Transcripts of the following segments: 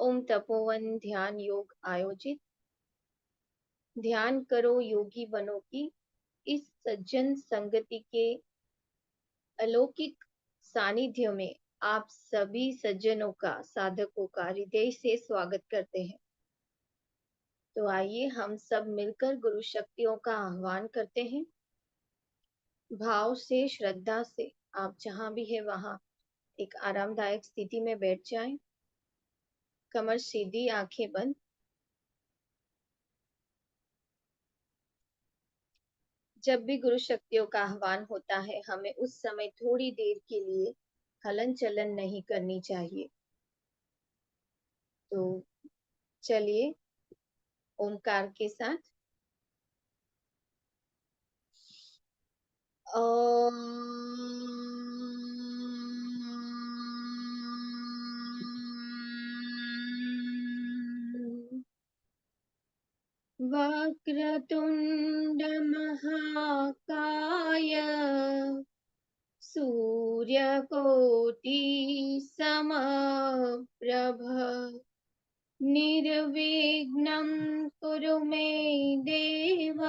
ओम तपोवन ध्यान योग आयोजित ध्यान करो योगी बनो की इस सज्जन संगति के अलौकिक सानिध्य में आप सभी सज्जनों का साधकों का हृदय से स्वागत करते हैं। तो आइए हम सब मिलकर गुरु शक्तियों का आह्वान करते हैं। भाव से, श्रद्धा से आप जहां भी है वहां एक आरामदायक स्थिति में बैठ जाएं। कमर सीधी, आंखें बंद। जब भी गुरु शक्तियों का आह्वान होता है, हमें उस समय थोड़ी देर के लिए हलन चलन नहीं करनी चाहिए। तो चलिए ओमकार के साथ ओम। वक्रतुंड महाकाय सूर्यकोटि समप्रभ निर्विघ्नं कुरु मे देव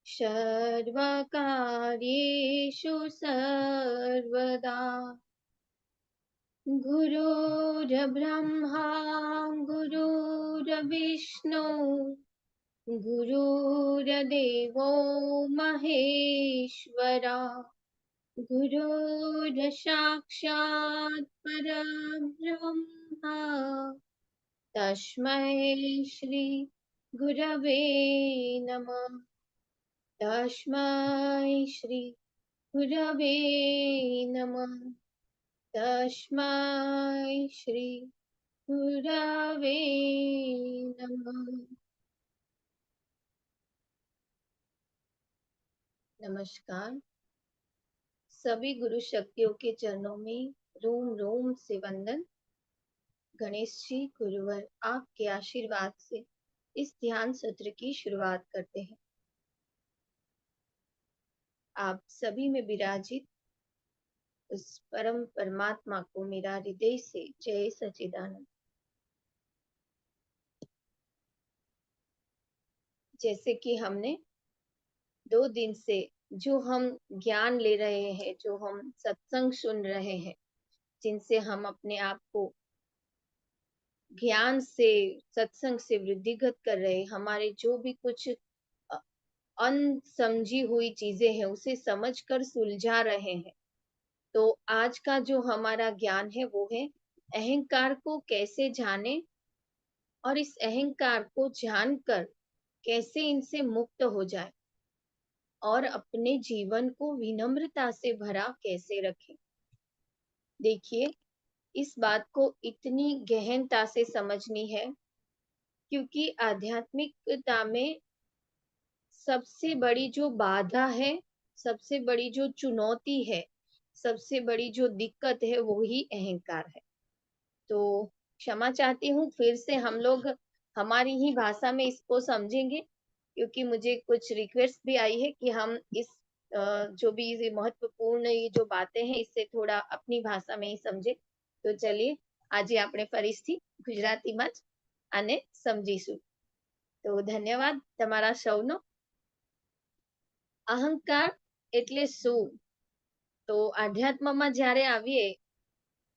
सर्वकार्येषु सर्वदा। गुरुर्ब्रह्मा गुरुर्विष्णु गुरुर्देवो महेश्वरा गुरुर्साक्षात् परब्रह्मा तस्मै श्री गुरवे नमः। तस्मै श्री गुरवे नमः। तस्मै श्री गुरवे नमः। नमस्कार। सभी गुरु शक्तियों के चरणों में रोम रोम से वंदन। गणेश जी गुरुवर आपके आशीर्वाद से इस ध्यान सत्र की शुरुआत करते हैं। आप सभी में विराजित उस परम परमात्मा को मेरा हृदय से जय सच्चिदानंद। जैसे कि हमने 2 दिन से जो हम ज्ञान ले रहे हैं, जो हम सत्संग सुन रहे हैं, जिनसे हम अपने आप को ज्ञान से, सत्संग से वृद्धिगत कर रहे हैं, हमारे जो भी कुछ अनसमझी हुई चीजें हैं उसे समझकर सुलझा रहे हैं। तो आज का जो हमारा ज्ञान है वो है अहंकार को कैसे जाने और इस अहंकार को जानकर कैसे इनसे मुक्त हो जाए और अपने जीवन को विनम्रता से भरा कैसे रखें। देखिए, इस बात को इतनी गहनता से समझनी है क्योंकि आध्यात्मिकता में सबसे बड़ी जो बाधा है, सबसे बड़ी जो चुनौती है, सबसे बड़ी जो दिक्कत है वो ही अहंकार है। तो क्षमा चाहती हूँ, फिर से हम लोग हमारी ही भाषा में इसको समझेंगे क्योंकि मुझे कुछ रिक्वेस्ट भी आई है कि हम इस जो भी ये महत्वपूर्ण ये जो बातें हैं इससे थोड़ा अपनी भाषा में ही समझे। तो चलिए આજે આપણે ફરીથી ગુજરાતીમાં જ આને સમજીશું। તો ધન્યવાદ તમારા સૌનો। અહંકાર એટલે શું? તો આધ્યાત્મમાં જ્યારે આવીએ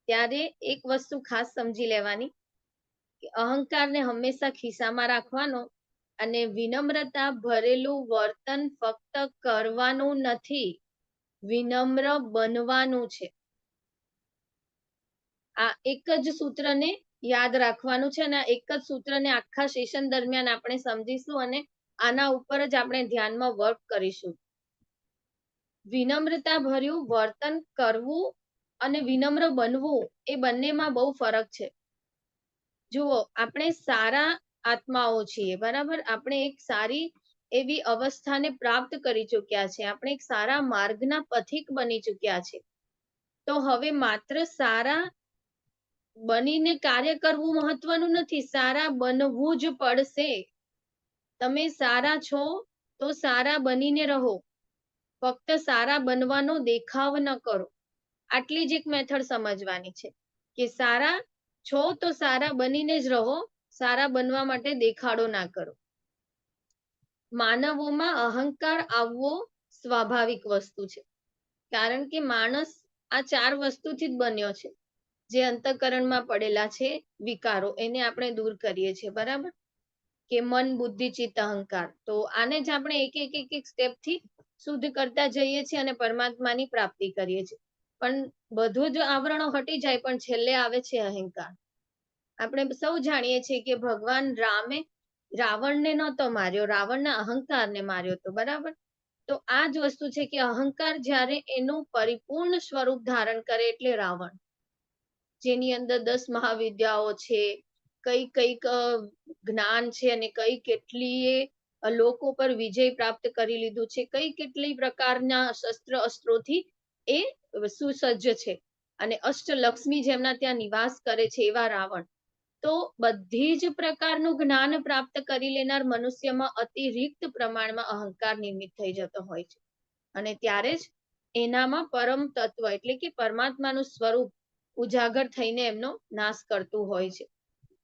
ત્યારે એક વસ્તુ ખાસ સમજી લેવાની કે અહંકારને હંમેશા ખિસ્સામાં રાખવાનો અને વિનમ્રતા ભરેલું વર્તન ફક્ત કરવાનું નથી, વિનમ્ર બનવાનું છે। આ એક જ સૂત્રને યાદ રાખવાનું છે અને એક જ સૂત્રને આખા સેશન દરમિયાન આપણે સમજીશું અને આના ઉપર જ આપણે ધ્યાનમાં વર્ક કરીશું। વિનમ્રતા ભર્યું વર્તન કરવું અને વિનમ્ર બનવું એ બંનેમાં બહુ ફરક છે। જુઓ, આપણે સારા આત્માઓ છીએ, બરાબર? આપણે એક સારી એવી અવસ્થાને પ્રાપ્ત કરી ચૂક્યા છે, આપણે એક સારા માર્ગના પથિક બની ચૂક્યા છે। તો હવે માત્ર સારા બનીને કાર્ય કરવું મહત્વનું નથી, સારા બનવું જ પડશે। તમે સારા છો તો સારા બનીને રહો, ફક્ત સારા બનવાનો દેખાવ ન કરો। આટલી જ એક મેથડ સમજવાની છે કે સારા છો તો સારા બનીને જ રહો, સારા બનવા માટે દેખાડો ના કરો. માનવોમાં અહંકાર આવવો સ્વાભાવિક વસ્તુ છે, કારણ કે માણસ આ 4 વસ્તુથી જ બન્યો છે. જે અંતઃકરણમાં પડેલા છે વિકારો, એને આપણે દૂર કરીએ છીએ, બરાબર? કે મન, બુદ્ધિ, ચિત્ત, અહંકાર. તો આને જ આપણે એક સ્ટેપ થી શુદ્ધ કરતા જઈએ છીએ અને પરમાત્માની પ્રાપ્તિ કરીએ છીએ. પણ બધું જ આવરણો હટી જાય, પણ છેલ્લે આવે છે અહંકાર. આપણે સૌ જાણીએ છીએ કે ભગવાન રામે રાવણને નહોતો માર્યો, રાવણના અહંકારને માર્યો હતો, બરાબર? તો આ જ વસ્તુ છે કે અહંકાર જ્યારે એનું પરિપૂર્ણ સ્વરૂપ ધારણ કરે એટલે રાવણ, જેની અંદર 10 મહાવિદ્યાઓ છે, કઈક જ્ઞાન છે, અને કેટલીય લોકો પર વિજય પ્રાપ્ત કરી લીધું છે, કેટલી પ્રકારના શસ્ત્ર અસ્ત્રોથી એ સુસજ્જ છે, અને અષ્ટલક્ષ્મી જેમના ત્યાં નિવાસ કરે છે એવા રાવણ. તો બધી જ પ્રકારનું જ્ઞાન પ્રાપ્ત કરી લેનાર મનુષ્યમાં અતિરિક્ત પ્રમાણમાં અહંકાર નિર્મિત થઈ જતો હોય છે, અને ત્યારે જ એનામાં પરમ તત્વ એટલે કે પરમાત્માનું સ્વરૂપ ઉજાગર થઈને એમનો નાશ કરતું હોય છે.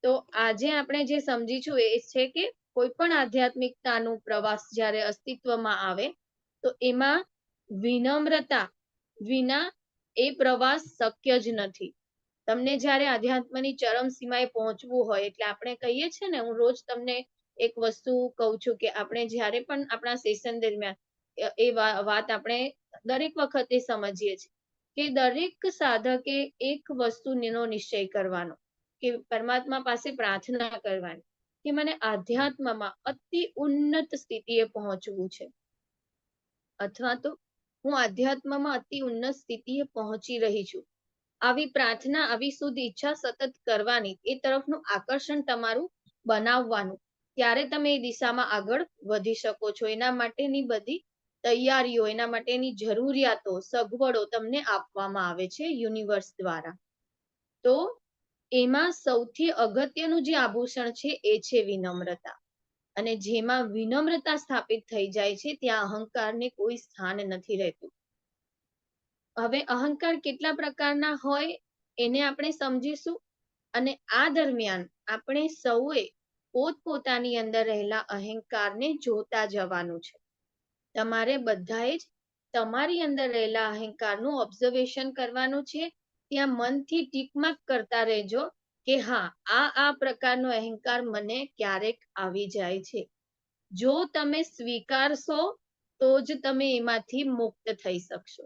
તો આજે આપણે જે સમજીશું એ છે કે કોઈ પણ આધ્યાત્મિકતાનું પ્રવાસ જ્યારે અસ્તિત્વમાં આવે તો એમાં વિનમ્રતા વિના એ પ્રવાસ શક્ય જ નથી. તમને જ્યારે આધ્યાત્મની ચરમ સીમાએ પહોંચવું હોય, એટલે આપણે કહીએ છીએ ને, હું રોજ તમને એક વસ્તુ કહું છું કે આપણે જ્યારે પણ આપણા સેશન દરમિયાન એ વાત આપણે દરેક વખતે સમજીએ છીએ કે દરેક સાધકે એક વસ્તુનો નિશ્ચય કરવાનો કે પરમાત્મા પાસે પ્રાર્થના કરવાની કે મને આધ્યાત્મમાં અતિ ઉન્નત સ્થિતિએ પહોંચવું છે, અથવા તો હું આધ્યાત્મમાં અતિ ઉન્નત સ્થિતિએ પહોંચી રહી છું. આવી પ્રાર્થના, આવી શુદ્ધ ઈચ્છા સતત કરવાની, એ તરફનું આકર્ષણ તમારું બનાવવાનું, ત્યારે તમે એ દિશામાં આગળ વધી શકો છો. એના માટેની બધી તૈયારીઓ, એના માટેની જરૂરિયાતો, સગવડો તમને આપવામાં આવે છે યુનિવર્સ દ્વારા. તો એમાં સૌથી અગત્યનું જે આભૂષણ છે એ છે વિનમ્રતા. અને જેમાં વિનમ્રતા સ્થાપિત થઈ જાય છે ત્યાં અહંકારને કોઈ સ્થાન નથી રહેતું. હવે અહંકાર કેટલા પ્રકારના હોય એને આપણે સમજીશું, અને આ દરમિયાન આપણે સૌએ પોતપોતાની અંદર રહેલા અહંકારને જોતા જવાનું છે. તમારે બધાએ જ તમારી અંદર રહેલા અહંકારનું ઓબ્ઝર્વેશન કરવાનું છે. ત્યાં મનથી ટીકમાક કરતા રહેજો કે હા, આ પ્રકારનો અહંકાર મને ક્યારેક આવી જાય છે. જો તમે સ્વીકારશો તો જ તમે એમાંથી મુક્ત થઈ શકશો.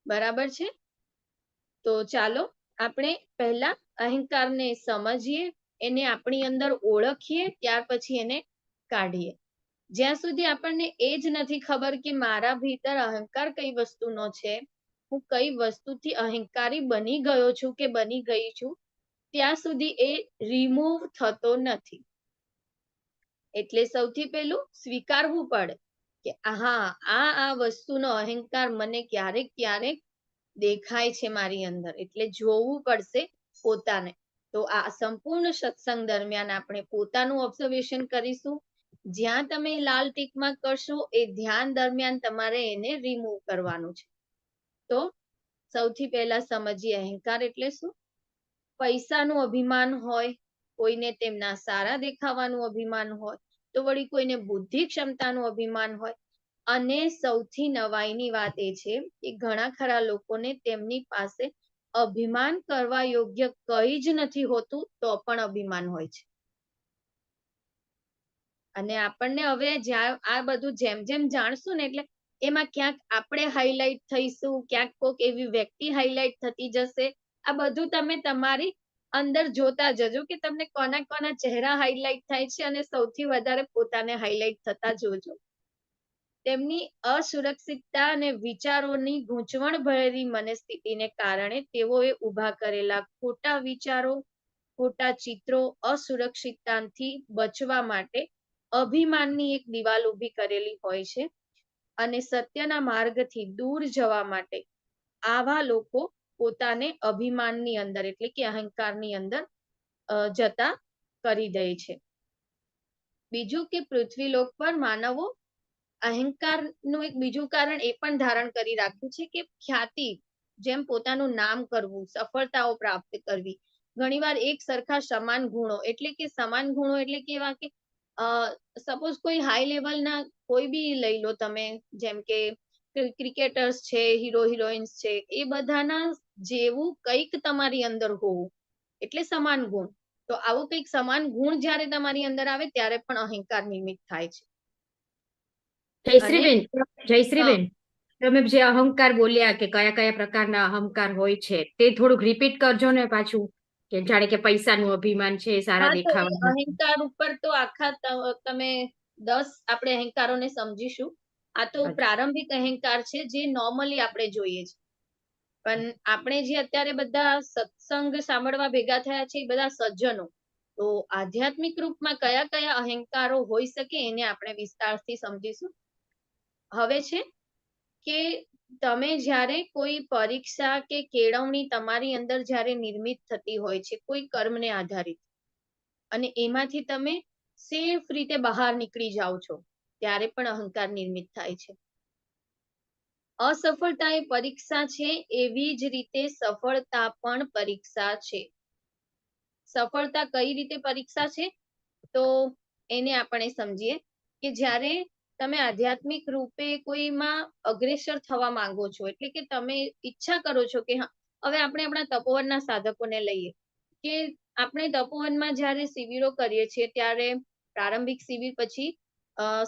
બરાબર છે? તો ચાલો આપણે પહેલા અહંકારને સમજીએ, એને આપણી અંદર ઓળખીએ, ત્યાર પછી એને કાઢીએ. જ્યાં સુધી આપણને એ જ નથી ખબર કે મારા ભીતર અહંકાર કઈ વસ્તુનો છે, હું કઈ વસ્તુથી અહંકારી બની ગયો છું કે બની ગઈ છું, ત્યાં સુધી એ રિમૂવ થતો નથી. એટલે સૌથી પહેલું સ્વીકારવું પડે કે હા, આ વસ્તુનો અહંકાર મને ક્યારેક દેખાય છે મારી અંદર, એટલે જોવું પડશે પોતાને. તો આ સંપૂર્ણ સત્સંગ દરમિયાન આપણે પોતાનું ઓબ્ઝર્વેશન કરીશું. જ્યાં તમે લાલ ટીકમાં કરશો એ ધ્યાન દરમિયાન તમારે એને રિમૂવ કરવાનું છે. તો સૌથી પહેલા સમજીએ અહંકાર એટલે શું. પૈસાનું અભિમાન હોય, કોઈને તેમના સારા દેખાવાનું અભિમાન હોય, તો વળી કોઈને બુદ્ધિ ક્ષમતાનું અભિમાન હોય, અને સૌથી નવાઈની વાત એ છે કે ઘણા ખરા લોકોને તેમની પાસે અભિમાન કરવા યોગ્ય કંઈ જ નથી હોતું તો પણ અભિમાન હોય છે. અને આપણને હવે જ્યાં આ બધું જેમ જેમ જાણશું ને, એટલે એમાં ક્યાંક આપણે હાઈલાઈટ થઈશું, ક્યાંક કોઈક એવી વ્યક્તિ હાઈલાઈટ થતી જશે. આ બધું તમે તમારી અંદર જોતા જજો કે તમને કોના કોના ચહેરા હાઈલાઈટ થાય છે, અને સૌથી વધારે પોતાને હાઈલાઈટ થતા જોજો. તેમની અસુરક્ષિતતા અને વિચારોની ગૂંચવણ ભરેલી મનસ્થિતિને કારણે તેઓએ ઊભા કરેલા ખોટા વિચારો, ખોટા ચિત્રો, અસુરક્ષિતતાથી બચવા માટે અભિમાનની એક દિવાલ ઊભી કરેલી હોય છે. અને સત્યના માર્ગથી દૂર જવા માટે આવા લોકો પોતાને અભિમાનની અંદર એટલે કે અહંકારની અંદર જતા કરી દે છે. બીજું કે પૃથ્વીલોક પર માનવો અહંકારનું એક બીજું કારણ એ પણ ધારણ કરી રાખ્યું છે કે ખ્યાતિ, જેમ પોતાનું નામ કરવું, સફળતાઓ પ્રાપ્ત કરવી, ઘણીવાર એક સરખા સમાન ગુણો, એટલે કે સમાન ગુણો એટલે કેવા કે સપોઝ કોઈ હાઈ લેવલના કોઈ બી લઈ લો તમે, જેમ કે ક્રિકેટર્સ છે, હીરો હિરોઈન્સ છે, એ બધાના જેવું કંઈક તમારી અંદર હોવું એટલે સમાન ગુણ. તો આવું કંઈક સમાન ગુણ જ્યારે તમારી અંદર આવે ત્યારે પણ અહંકાર નિર્મિત થાય છે. અને જયશ્રીબેન, હા, જયશ્રીબેન, તમે જે અહંકાર બોલ્યા કે કયા કયા પ્રકારના અહંકાર હોય છે તે થોડુંક રિપીટ કરજો ને પાછું, કે જાણે કે પૈસાનું અભિમાન છે, સારા હા, તો એ દેખાવાનું. અહંકાર ઉપર તો આખા તમે 10 આપણે અહંકારોને સમજીશું. આ તો પ્રારંભિક અહંકાર છે જે નોર્મલી આપણે જોઈએ છે. પણ આપણે જે અત્યારે બધા સત્સંગ સાંભળવા ભેગા થયા છે એ બધા સજ્જનો, તો આધ્યાત્મિક રૂપમાં કયા કયા અહંકારો હોઈ શકે એને આપણે વિસ્તારથી સમજીશું. હવે છે કે તમે જ્યારે કોઈ પરીક્ષા કે કેળવણી તમારી અંદર જ્યારે નિર્મિત થતી હોય છે કોઈ કર્મને આધારિત, અને એમાંથી તમે સેફ રીતે બહાર નીકળી જાઓ છો, ત્યારે પણ અહંકાર નિર્મિત થાય છે. અસફળતા એ પરીક્ષા છે, એવી જ રીતે સફળતા પણ પરીક્ષા છે. સફળતા કઈ રીતે પરીક્ષા છે તો એને આપણે સમજીએ કે જ્યારે તમે આધ્યાત્મિક રૂપે કોઈમાં અગ્રેસર થવા માંગો છો, એટલે કે તમે ઈચ્છા કરો છો કે હા, હવે આપણે આપણા તપોવનના સાધકોને લઈએ કે આપણે તપોવનમાં જ્યારે શિબિરો કરીએ છીએ ત્યારે પ્રારંભિક શિબિર પછી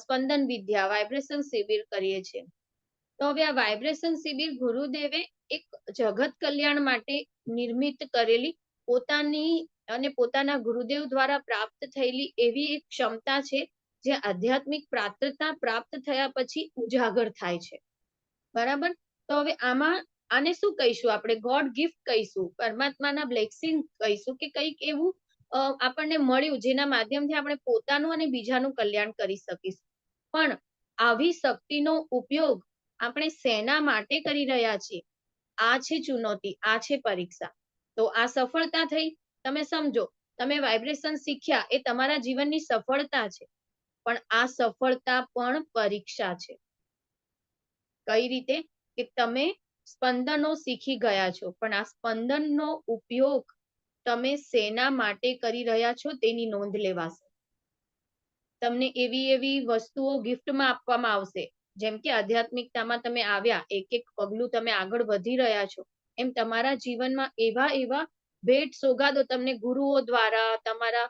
સ્પંદન વિદ્યા વાઇબ્રેશન શિબિર કરીએ છીએ. તો હવે આ વાઇબ્રેશન શિબિર ગુરુદેવે એક જગત કલ્યાણ માટે નિર્મિત કરેલી પોતાની અને પોતાના ગુરુદેવ દ્વારા પ્રાપ્ત થયેલી એવી એક ક્ષમતા છે જે આધ્યાત્મિક પ્રાપ્તતા પ્રાપ્ત થયા પછી ઉજાગર થાય છે. બરાબર. તો હવે આને શું કહીશું આપણે? ગોડ ગિફ્ટ કહીશું, પરમાત્માના બ્લેસિંગ કહીશું, કે કંઈક એવું આપણને મળ્યું જેના માધ્યમથી આપણે પોતાનું અને બીજાનું કલ્યાણ કરી શકીશું. પણ આવી શક્તિનો ઉપયોગ આપણે શેના માટે કરી રહ્યા છીએ? આ છે ચુનૌતી, આ છે પરીક્ષા. તો આ સફળતા થઈ, તમે સમજો, તમે વાઇબ્રેશન શીખ્યા એ તમારા જીવનની સફળતા છે, પણ આ સફળતા પણ પરીક્ષા છે. કઈ રીતે? કે તમે સ્પંદનો શીખી ગયા છો, પણ આ સ્પંદનનો ઉપયોગ તમે શેના માટે કરી રહ્યા છો તેની નોંધ લેવાશે. તમને એવી એવી વસ્તુઓ ગિફ્ટમાં આપવામાં આવશે, જેમ કે આધ્યાત્મિકતામાં તમે આવ્યા, એક એક પગલું તમે આગળ વધી રહ્યા છો, એમ તમારા જીવનમાં એવા એવા ભેટ સોગાદો તમને ગુરુઓ દ્વારા, તમારા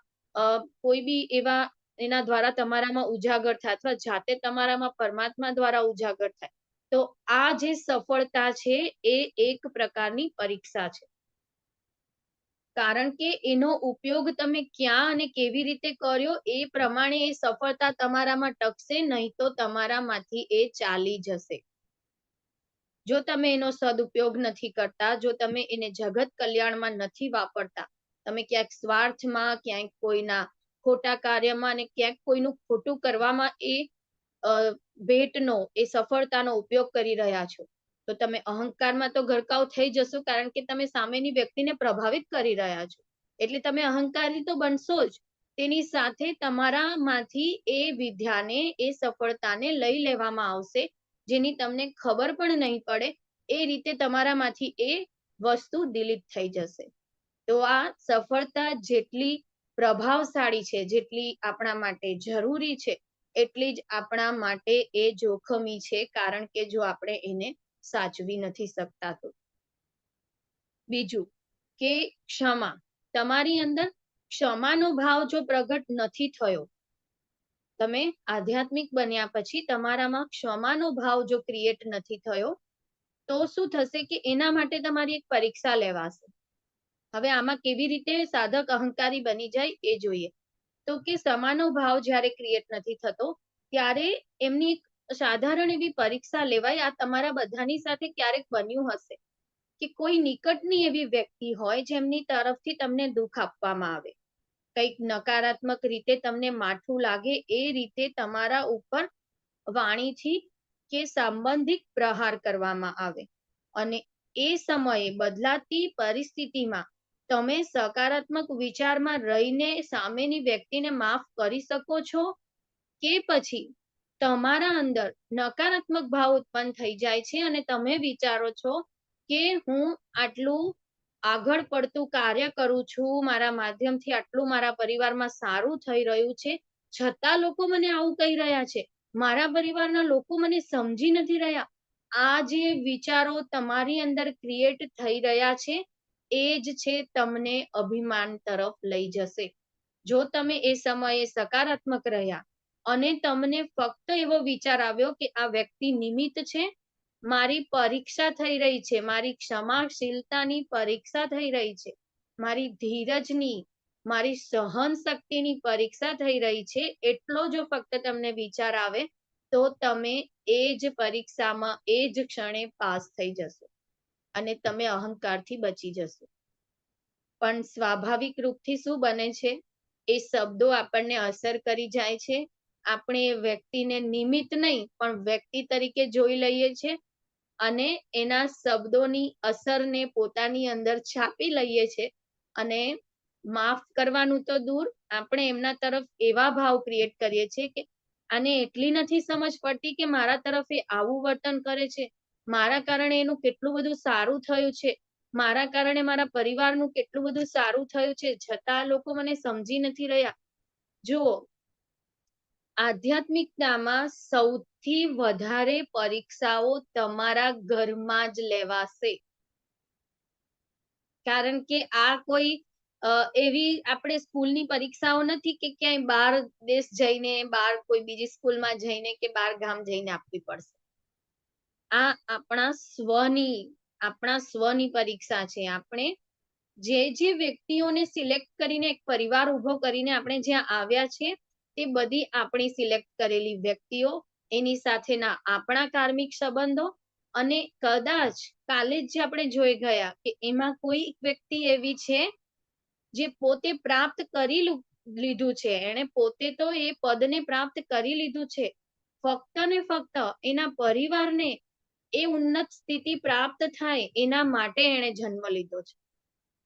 કોઈ બી એવા એના દ્વારા તમારામાં ઉજાગર થાય, અથવા જાતે તમારામાં પરમાત્મા દ્વારા ઉજાગર થાય. તો આ જે સફળતા છે એ એક પ્રકારની પરીક્ષા છે. કારણ કે એનો ઉપયોગ તમે ક્યાં અને કેવી રીતે કર્યો એ પ્રમાણે એ સફળતા તમારામાં ટકશે, નહીં તો તમારામાંથી એ ચાલી જશે. જો તમે એનો સદુપયોગ નથી કરતા, જો તમે એને જગત કલ્યાણમાં નથી વાપરતા, તમે ક્યાંક સ્વાર્થમાં, ક્યાંક કોઈના ખોટા કાર્યમાં અને ક્યાંક કોઈનું ખોટું કરવામાં એ ભેટનો, એ સફળતાનો ઉપયોગ કરી રહ્યા છો, તો તમે અહંકારમાં તો ગરકાવ થઈ જશો, કારણ કે તમે સામેની વ્યક્તિને પ્રભાવિત કરી રહ્યા છો. એટલે તમે અહંકારી તો બનશો જ, તેની સાથે તમારામાંથી એ વિદ્યાને, એ સફળતાને લઈ લેવામાં આવશે, જેની તમને ખબર પણ નહીં પડે, એ રીતે તમારામાંથી એ વસ્તુ ડિલીટ થઈ જશે. તો આ સફળતા જેટલી પ્રભાવશાળી છે, જેટલી આપણા માટે જરૂરી છે, એટલી જ આપણા માટે એ જોખમી છે, કારણ કે જો આપણે એને સાચવી નથી શકતા તો. બીજું કે ક્ષમા. તમારી અંદર ક્ષમાનો ભાવ જો પ્રગટ નથી થયો, તમે આધ્યાત્મિક બન્યા પછી તમારામાં ક્ષમાનો ભાવ જો ક્રિએટ નથી થયો, તો શું થશે કે એના માટે તમારી એક પરીક્ષા લેવાશે. હવે આમાં કેવી રીતે સાધક અહંકારી બની જાય એ જોઈએ. તો કે ક્ષમાનો ભાવ જ્યારે ક્રિએટ નથી થતો, ત્યારે એમની એક સાધારણ એવી પરીક્ષા લેવાય. આ તમારા બધાની સાથે ક્યારેક બન્યું હશે કે કોઈ નિકટની એવી વ્યક્તિ હોય જેમની તરફથી તમને દુઃખ આપવામાં આવે, કંઈક નકારાત્મક રીતે તમને માઠું લાગે, એ રીતે તમારા ઉપર વાણીથી કે સંબંધિત પ્રહાર કરવામાં આવે, અને એ સમયે બદલાતી પરિસ્થિતિમાં તમે સકારાત્મક વિચારમાં રહીને સામેની વ્યક્તિને માફ કરી શકો છો, કે પછી તમારા અંદર નકારાત્મક ભાવ ઉત્પન્ન થઈ જાય છે અને તમે વિચારો છો કે હું આટલું આગળ પડતું કાર્ય કરું છું, મારા માધ્યમથી આટલું મારા પરિવારમાં સારું થઈ રહ્યું છે, છતાં લોકો મને આવું કહી રહ્યા છે, મારા પરિવારના લોકો મને સમજી નથી રહ્યા. આ જે વિચારો તમારી અંદર ક્રિએટ થઈ રહ્યા છે, એ જ છે તમને અભિમાન તરફ લઈ જશે. જો તમે એ સમયે સકારાત્મક રહ્યા અને તમને ફક્ત એવો વિચાર આવ્યો કે આ વ્યક્તિ નિમિત્ત છે, મારી પરીક્ષા થઈ રહી છે, મારી ક્ષમાશીલતાની પરીક્ષા થઈ રહી છે, મારી ધીરજની, મારી સહન શક્તિની પરીક્ષા થઈ રહી છે, એટલો જો ફક્ત તમને વિચાર આવે તો તમે એ જ પરીક્ષામાં એ જ ક્ષણે પાસ થઈ જશો અને તમે અહંકારથી બચી જશો. પણ સ્વાભાવિક રૂપથી શું બને છે, એ શબ્દો આપણને અસર કરી જાય છે, આપણે એ વ્યક્તિને નિમિત્ત નહીં પણ વ્યક્તિ તરીકે જોઈ લઈએ છીએ અને એના શબ્દોની અસરને પોતાની અંદર છાપી લઈએ છીએ અને માફ કરવાનું તો દૂર, આપણે એમના તરફ એવા ભાવ ક્રિએટ કરીએ છીએ કે આને એટલી નથી સમજ પડતી કે મારા તરફ એ આવું વર્તન કરે છે, મારા કારણે એનું કેટલું બધું સારું થયું છે, મારા કારણે મારા પરિવારનું કેટલું બધું સારું થયું છે, છતાં લોકો મને સમજી નથી રહ્યા. જુઓ, આધ્યાત્મિકતામાં સૌથી વધારે પરીક્ષાઓ તમારા ઘરમાં જ લેવાશે. કારણ કે આ કોઈ એવી આપણે સ્કૂલની પરીક્ષાઓ નથી કે ક્યાંય બહાર દેશ જઈને, બહાર કોઈ બીજી સ્કૂલમાં જઈને કે બહાર ગામ જઈને આપવી પડશે. આ આપણા સ્વની પરીક્ષા છે. આપણે જે વ્યક્તિઓને સિલેક્ટ કરીને એક પરિવાર ઉભો કરીને આપણે જ્યાં આવ્યા છે, તે બધી આપણી સિલેક્ટ કરેલી વ્યક્તિઓ, એની સાથેના આપણા કાર્મિક સંબંધો, અને કદાચ કાલે જ આપણે જોઈ ગયા કે એમાં કોઈ વ્યક્તિ એવી છે જે પોતે પ્રાપ્ત કરી લીધું છે, એને પોતે તો એ પદને પ્રાપ્ત કરી લીધું છે, ફક્ત ને ફક્ત એના પરિવારને એ ઉન્નત સ્થિતિ પ્રાપ્ત થાય એના માટે એને જન્મ લીધો છે.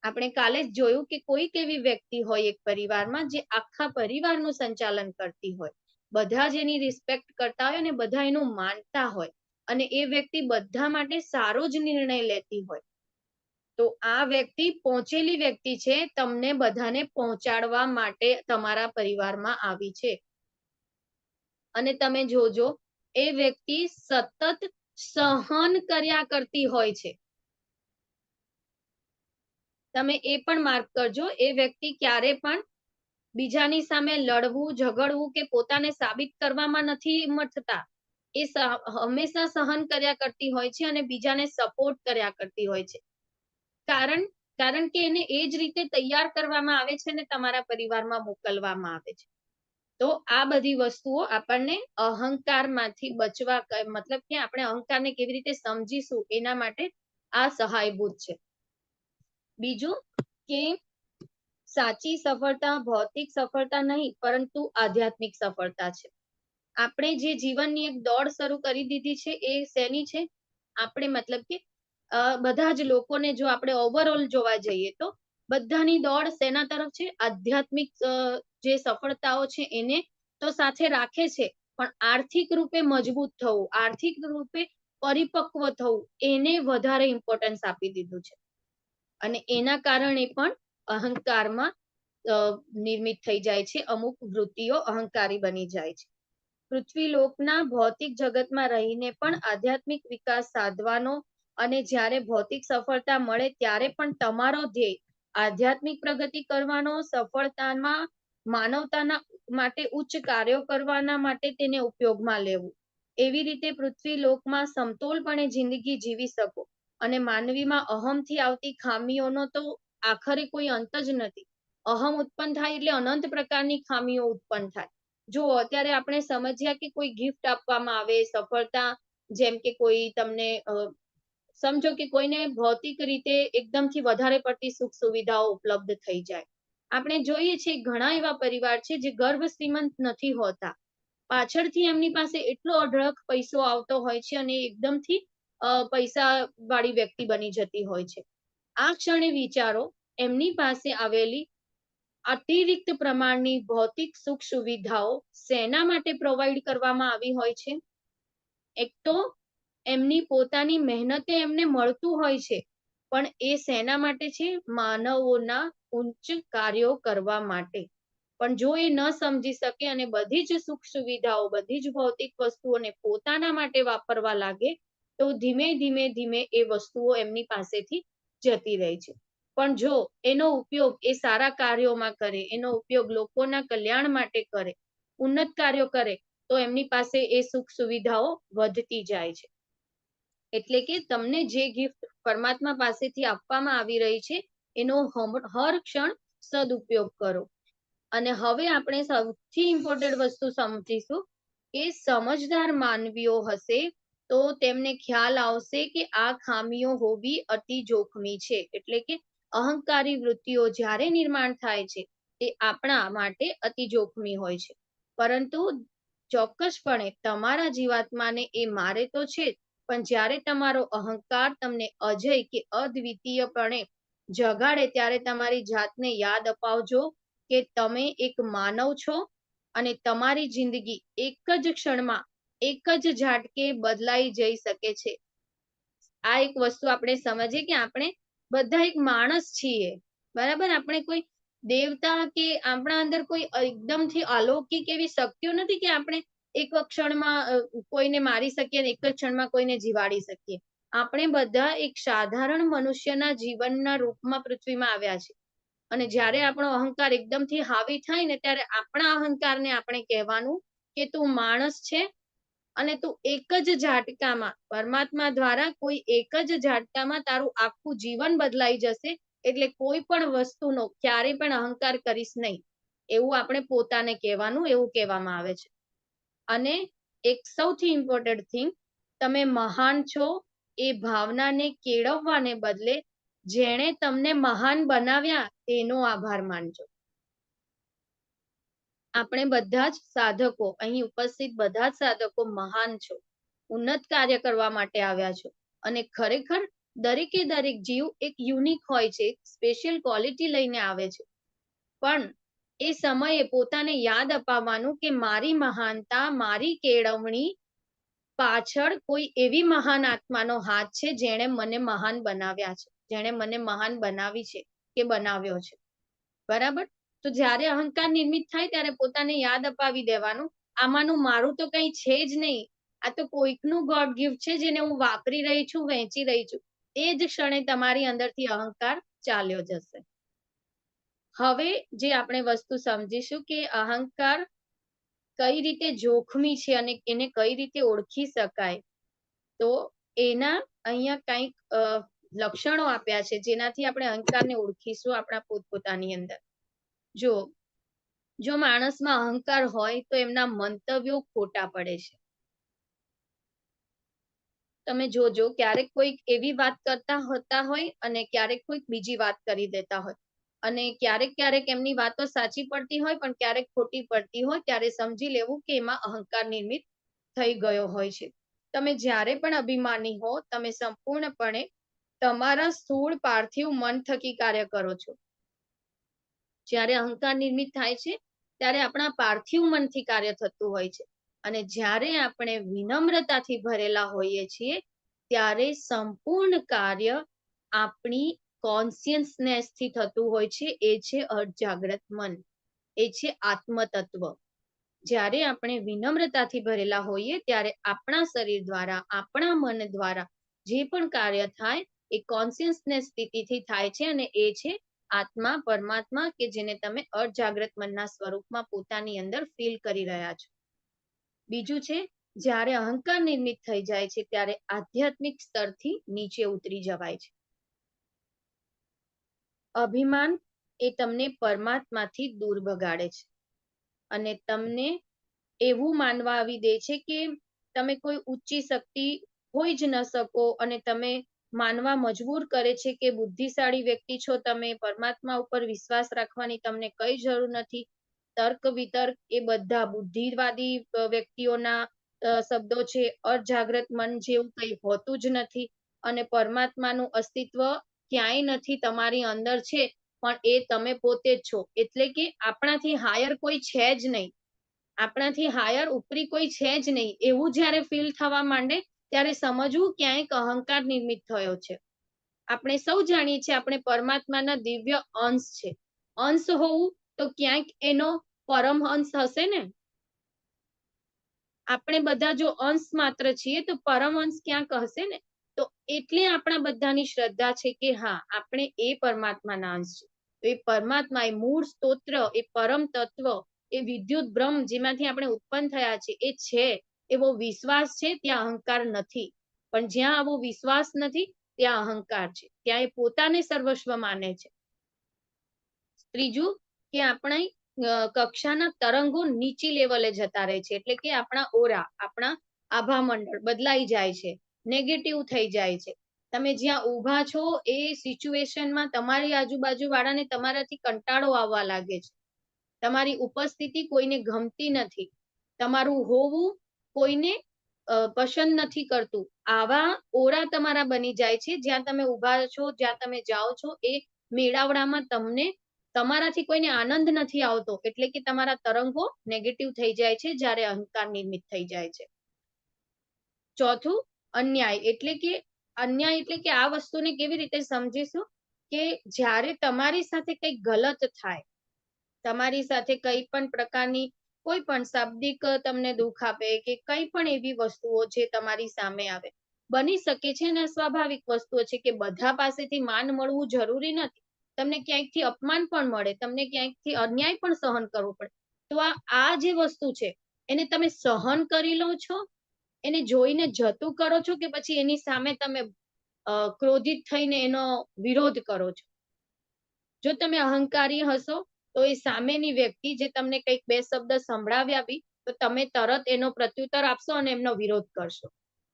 આપણે કાલે જ જોયું કે કોઈક એવી વ્યક્તિ હોય એક પરિવારમાં જે આખા પરિવારનું સંચાલન કરતી હોય, બધા જ એની રિસ્પેક્ટ કરતા હોય અને બધા એનું માનતા હોય અને એ વ્યક્તિ બધા માટે સારો જ નિર્ણય લેતી હોય. તો આ વ્યક્તિ પહોંચેલી વ્યક્તિ છે, તમને બધાને પહોંચાડવા માટે તમારા પરિવારમાં આવી છે. અને તમે જોજો, એ વ્યક્તિ સતત સહન કર્યા કરતી હોય છે. તમે એ પણ માર્ક કરજો, એ વ્યક્તિ ક્યારે પણ બીજાની સામે લડવું, ઝઘડવું કે પોતાને સાબિત કરવામાં નથી મથતા. એ હંમેશા સહન કર્યા કરતી હોય છે અને બીજાને સપોર્ટ કર્યા કરતી હોય છે. કારણ કે એને એ જ રીતે તૈયાર કરવામાં આવે છે ને તમારા પરિવારમાં મોકલવામાં આવે છે. તો આ બધી વસ્તુઓ આપણને અહંકારમાંથી બચવા, મતલબ કે આપણે અહંકારને કેવી રીતે સમજીશું એના માટે આ સહાયભૂત છે. બીજું કે સાચી સફળતા ભૌતિક સફળતા નહીં પરંતુ આધ્યાત્મિક સફળતા છે. આપણે જે જીવનની એક દોડ શરૂ કરી દીધી છે, એ શેની છે? આપણે મતલબ કે બધા જ લોકોને જો આપણે ઓવરઓલ જોવા જઈએ તો બધાની દોડ શેના તરફ છે? આધ્યાત્મિક જે સફળતાઓ છે એને તો સાથે રાખે છે, પણ આર્થિક રૂપે મજબૂત થવું, આર્થિક રૂપે પરિપક્વ થવું, એને વધારે ઇમ્પોર્ટન્સ આપી દીધું છે. અને એના કારણે પણ અહંકારમાં નિર્મિત થઈ જાય છે, અમુક વૃત્તિઓ અહંકારી બની જાય છે. પૃથ્વી લોકના ભૌતિક જગતમાં રહીને પણ આધ્યાત્મિક વિકાસ સાધવાનો અને જ્યારે ભૌતિક સફળતા મળે ત્યારે પણ તમારો ધ્યેય આધ્યાત્મિક પ્રગતિ કરવાનો, સફળતામાં માનવતાના માટે ઉચ્ચ કાર્યો કરવાના માટે તેને ઉપયોગમાં લેવું. એવી રીતે પૃથ્વી લોકમાં સમતોલપણે જિંદગી જીવી શકો અને માનવીમાં અહમથી આવતી ખામીઓનો તો આખરે કોઈ અંત જ નથી. અહમ ઉત્પન્ન થાય એટલે અનંત પ્રકારની ખામીઓ ઉત્પન્ન થાય. જો અત્યારે આપણે સમજ્યા કે કોઈ ગિફ્ટ આપવામાં આવે, સફળતા, જેમ કે કોઈ તમને સમજો કે કોઈને ભૌતિક રીતે એકદમથી વધારે પડતી સુખ સુવિધાઓ ઉપલબ્ધ થઈ જાય. આપણે જોઈએ છીએ ઘણા એવા પરિવાર છે જે ગર્ભ શ્રીમંત નથી હોતા, પાછળથી એમની પાસે એટલો અઢળક પૈસો આવતો હોય છે અને એકદમથી પૈસા વાળી વ્યક્તિ બની જતી હોય છે. આ ક્ષણે વિચારો, એમની પાસે આવેલી અતિરિક્ત પ્રમાણની ભૌતિક સુખ સુવિધાઓ શેના માટે પ્રોવાઈડ કરવામાં આવી હોય છે? એક તો એમની પોતાની મહેનતે એમને મળતું હોય છે, પણ એ શેના માટે છે? માનવોના ઉચ્ચ કાર્યો કરવા માટે. પણ જો એ ન સમજી શકે અને બધી જ સુખ સુવિધાઓ, બધી જ ભૌતિક વસ્તુઓને પોતાના માટે વાપરવા લાગે, તો ધીમે ધીમે ધીમે એ વસ્તુઓ એમની પાસેથી જતી રહે છે. પણ જો એનો ઉપયોગ એ સારા કાર્યોમાં કરે, એનો ઉપયોગ લોકોના કલ્યાણ માટે કરે, ઉન્નત કાર્યો કરે, તો એમની પાસે એ સુખ સુવિધાઓ વધતી જાય છે. એટલે કે તમને જે ગિફ્ટ પરમાત્મા પાસેથી આપવામાં આવી રહી છે, એનો હર ક્ષણ સદુપયોગ કરો. અને હવે આપણે સૌથી ઇમ્પોર્ટન્ટ વસ્તુ સમજીશું કે સમજદાર માનવીઓ હશે તો તેમને ખ્યાલ આવશે કે આ ખામીઓ હોવી અતિ જોખમી છે. એટલે કે અહંકારી વૃત્તિઓ જ્યારે નિર્માણ થાય છે તે આપણા માટે અતિ જોખમી હોય છે. પરંતુ ચોક્કસપણે તમારા જીવાત્માને એ મારે તો છે જ, પણ જ્યારે તમારો અહંકાર તમને અજય કે અદ્વિતીયપણે જગાડે ત્યારે તમારી જાતને યાદ અપાવજો કે તમે એક માનવ છો અને તમારી જિંદગી એક જ ક્ષણમાં, એક જ ઝાટકે બદલાઈ જઈ શકે છે. આ એક વસ્તુ આપણે સમજીએ કે આપણે બધા એક માણસ છીએ, બરાબર? આપણે કોઈ દેવતા કે આપણા અંદર કોઈ એકદમથી અલૌકિક એવી શક્તિઓ નથી કે આપણે એક ક્ષણમાં કોઈને મારી શકીએ અને એક જ ક્ષણમાં કોઈને જીવાડી શકીએ. આપણે બધા એક સાધારણ મનુષ્યના જીવનના રૂપમાં પૃથ્વીમાં આવ્યા છે. અને જ્યારે આપણો અહંકાર એકદમથી હાવી થાય ને ત્યારે આપણા અહંકારને આપણે કહેવાનું કે તું માણસ છે અને તું એક જ ઝાટકામાં પરમાત્મા દ્વારા કોઈ એક જ ઝાટકામાં તારું આખું જીવન બદલાઈ જશે. એટલે કોઈ પણ વસ્તુનો ક્યારેય પણ અહંકાર કરીશ નહીં, એવું આપણે પોતાને કહેવાનું, એવું કહેવામાં આવે છે. અને એક સૌથી ઇમ્પોર્ટન્ટ થિંગ, તમે મહાન છો એ ભાવનાને કેળવવાને બદલે જેણે તમને મહાન બનાવ્યા તેનો આભાર માનજો. આપણે બધા જ સાધકો, અહીં ઉપસ્થિત બધા જ સાધકો મહાન છો, ઉન્નત કાર્ય કરવા માટે આવ્યા છો. અને ખરેખર દરેકે દરેક જીવ એક યુનિક હોય છે, સ્પેશિયલ ક્વોલિટી લઈને આવે છે. પણ એ સમયે પોતાને યાદ અપાવવાનું કે મારી મહાનતા, મારી કેળવણી પાછળ કોઈ એવી મહાન આત્માનો હાથ છે જેણે મને મહાન બનાવ્યા છે, જેણે મને મહાન બનાવી છે કે બનાવ્યો છે. બરાબર? તો જ્યારે અહંકાર નિર્મિત થાય ત્યારે પોતાને યાદ અપાવી દેવાનું, આમાંનું મારું તો કંઈ છે જ નહીં, આ તો કોઈકનું ગોડ ગિફ્ટ છે જેને હું વાપરી રહી છું, વહેંચી રહી છું. એ જ ક્ષણે તમારી અંદરથી અહંકાર ચાલ્યો જશે. હવે જે આપણે વસ્તુ સમજીશું કે અહંકાર કઈ રીતે જોખમી છે અને એને કઈ રીતે ઓળખી શકાય, તો એના અહીંયા કંઈક લક્ષણો આપ્યા છે જેનાથી આપણે અહંકારને ઓળખીશું આપણા પોતપોતાની અંદર. જો માણસમાં અહંકાર હોય તો એમના મંતવ્યો ખોટા પડે છે. તમે જોજો ક્યારેક કોઈક એવી વાત કરતા હોતા હોય અને ક્યારેક કોઈક બીજી વાત કરી દેતા હોય, અને ક્યારેક ક્યારેક એમની વાતો સાચી પડતી હોય પણ ક્યારેક ખોટી પડતી હોય, ત્યારે સમજી લેવું કે એમાં અહંકાર નિર્મિત થઈ ગયો હોય છે. તમે જ્યારે પણ અભિમાની હો, તમે સંપૂર્ણપણે તમારા સ્થૂળ પાર્થિવ મન થકી કાર્ય કરો છો. જ્યારે અહંકાર નિર્મિત થાય છે ત્યારે આપણા પાર્થિવ મનથી કાર્ય થતું હોય છે. અને જ્યારે આપણે વિનમ્રતાથી ભરેલા હોઈએ છીએ ત્યારે સંપૂર્ણ કાર્ય આપણી કોન્શિયસનેસ થી થતું હોય છે. એ છે અર્ધજાગ્રત મન, એ છે આત્મતત્વ. જ્યારે આપણે વિનમ્રતાથી ભરેલા હોઈએ ત્યારે આપણા શરીર દ્વારા, આપણા મન દ્વારા જે પણ કાર્ય થાય એ કોન્શિયસનેસ સ્થિતિથી થાય છે, અને એ છે આત્મા, પરમાત્મા, કે જેને તમે અર્ધજાગ્રત મનના સ્વરૂપમાં પોતાની અંદર ફીલ કરી રહ્યા છો. બીજું છે, જ્યારે અહંકાર નિર્મિત થઈ જાય છે ત્યારે આધ્યાત્મિક સ્તરથી નીચે ઉતરી જવાય છે. અભિમાન એ તમને પરમાત્માથી દૂર ભગાડે છે અને તમને એવું માનવા આવી દે છે કે તમે કોઈ ઊંચી શક્તિ હોઈ જ ન શકો, અને તમે માનવા મજબૂર કરે છે કે બુદ્ધિશાળી વ્યક્તિ છો તમે, પરમાત્મા ઉપર વિશ્વાસ રાખવાની તમને કઈ જરૂર નથી. તર્ક વિતર્ક એ બધા બુદ્ધિવાદી વ્યક્તિઓના શબ્દો છે. અર્ધજાગ્રત મન જેવું કંઈ હોતું જ નથી અને પરમાત્માનું અસ્તિત્વ ક્યાંય નથી, તમારી અંદર છે પણ એ તમે પોતે જ છો. એટલે કે આપણાથી હાયર કોઈ છે જ નહીં, આપણાથી હાયર ઉપરી કોઈ છે જ નહીં, એવું જ્યારે ફીલ થવા માંડે ત્યારે સમજવું ક્યાંક અહંકાર નિર્મિત થયો છે. આપણે સૌ જાણીએ છીએ આપણે પરમાત્માના દિવ્ય અંશ છે. અંશ હોવું તો ક્યાંક એનો પરમહંસ હશે ને. આપણે બધા જો અંશ માત્ર છીએ તો પરમહંસ ક્યાંક હશે ને. તો એટલે આપણા બધાની શ્રદ્ધા છે કે હા આપણે એ પરમાત્માના અંશ છે. તો એ પરમાત્મા, એ મૂળ સ્તોત્ર, એ પરમ તત્વ, એ વિદ્યુત બ્રહ્મ જેમાંથી આપણે ઉત્પન્ન થયા છે એ છે એવો વિશ્વાસ છે, ત્યાં અહંકાર નથી. પણ જ્યાં આવો વિશ્વાસ નથી ત્યાં અહંકાર છે, ત્યાં એ પોતાને સર્વસ્વ માને છે. ત્રીજું કે આપણે કક્ષાના તરંગો નીચી લેવલે જતા રહે છે, એટલે કે આપણા ઓરા, આપણા આભા મંડળ બદલાઈ જાય છે, નેગેટિવ થઈ જાય છે. તમે જ્યાં ઊભા છો એ સિચ્યુએશનમાં તમારી આજુબાજુ વાળાને તમારાથી કંટાળો આવવા લાગે છે. તમારી ઉપસ્થિતિ કોઈને ગમતી નથી, તમારું હોવું કોઈને પસંદ નથી કરતું. આવા ઓરા તમારા બની જાય છે. જ્યાં તમે ઊભા છો, જ્યાં તમે જાઓ છો એ મેળાવડામાં તમને તમારાથી કોઈને આનંદ નથી આવતો, એટલે કે તમારા તરંગો નેગેટિવ થઈ જાય છે, જ્યારે અહંકાર નિર્મિત થઈ જાય છે. ચોથું અન્યાય, અન્યાય એટલે કે આ વસ્તુને કેવી રીતે સમજીશું કે જ્યારે તમારી સાથે કંઈક ગલત થાય, તમારી સાથે કઈ પણ પ્રકારની કોઈ પણ શાબ્દિક તમને દુઃખ આપે કે કઈ પણ એવી વસ્તુઓ જે તમારી સામે આવે, બની શકે છે ને સ્વાભાવિક વસ્તુઓ છે કે બધા પાસેથી માન મળવું જરૂરી નથી. તમને ક્યાંકથી અપમાન પણ મળે, તમને ક્યાંકથી અન્યાય પણ સહન કરવો પડે. તો આ જે વસ્તુ છે એને તમે સહન કરી લો છો, એને જોઈને જતું કરો છો, કે પછી એની સામે તમે ક્રોધિત થઈને એનો વિરોધ કરો છો. જો તમે અહંકારી હશો તો એ સામેની વ્યક્તિ જે તમને કંઈક બે શબ્દ સંભળાવ્યા બી તો તમે તરત એનો પ્રત્યુત્તર આપશો અને એમનો વિરોધ કરશો.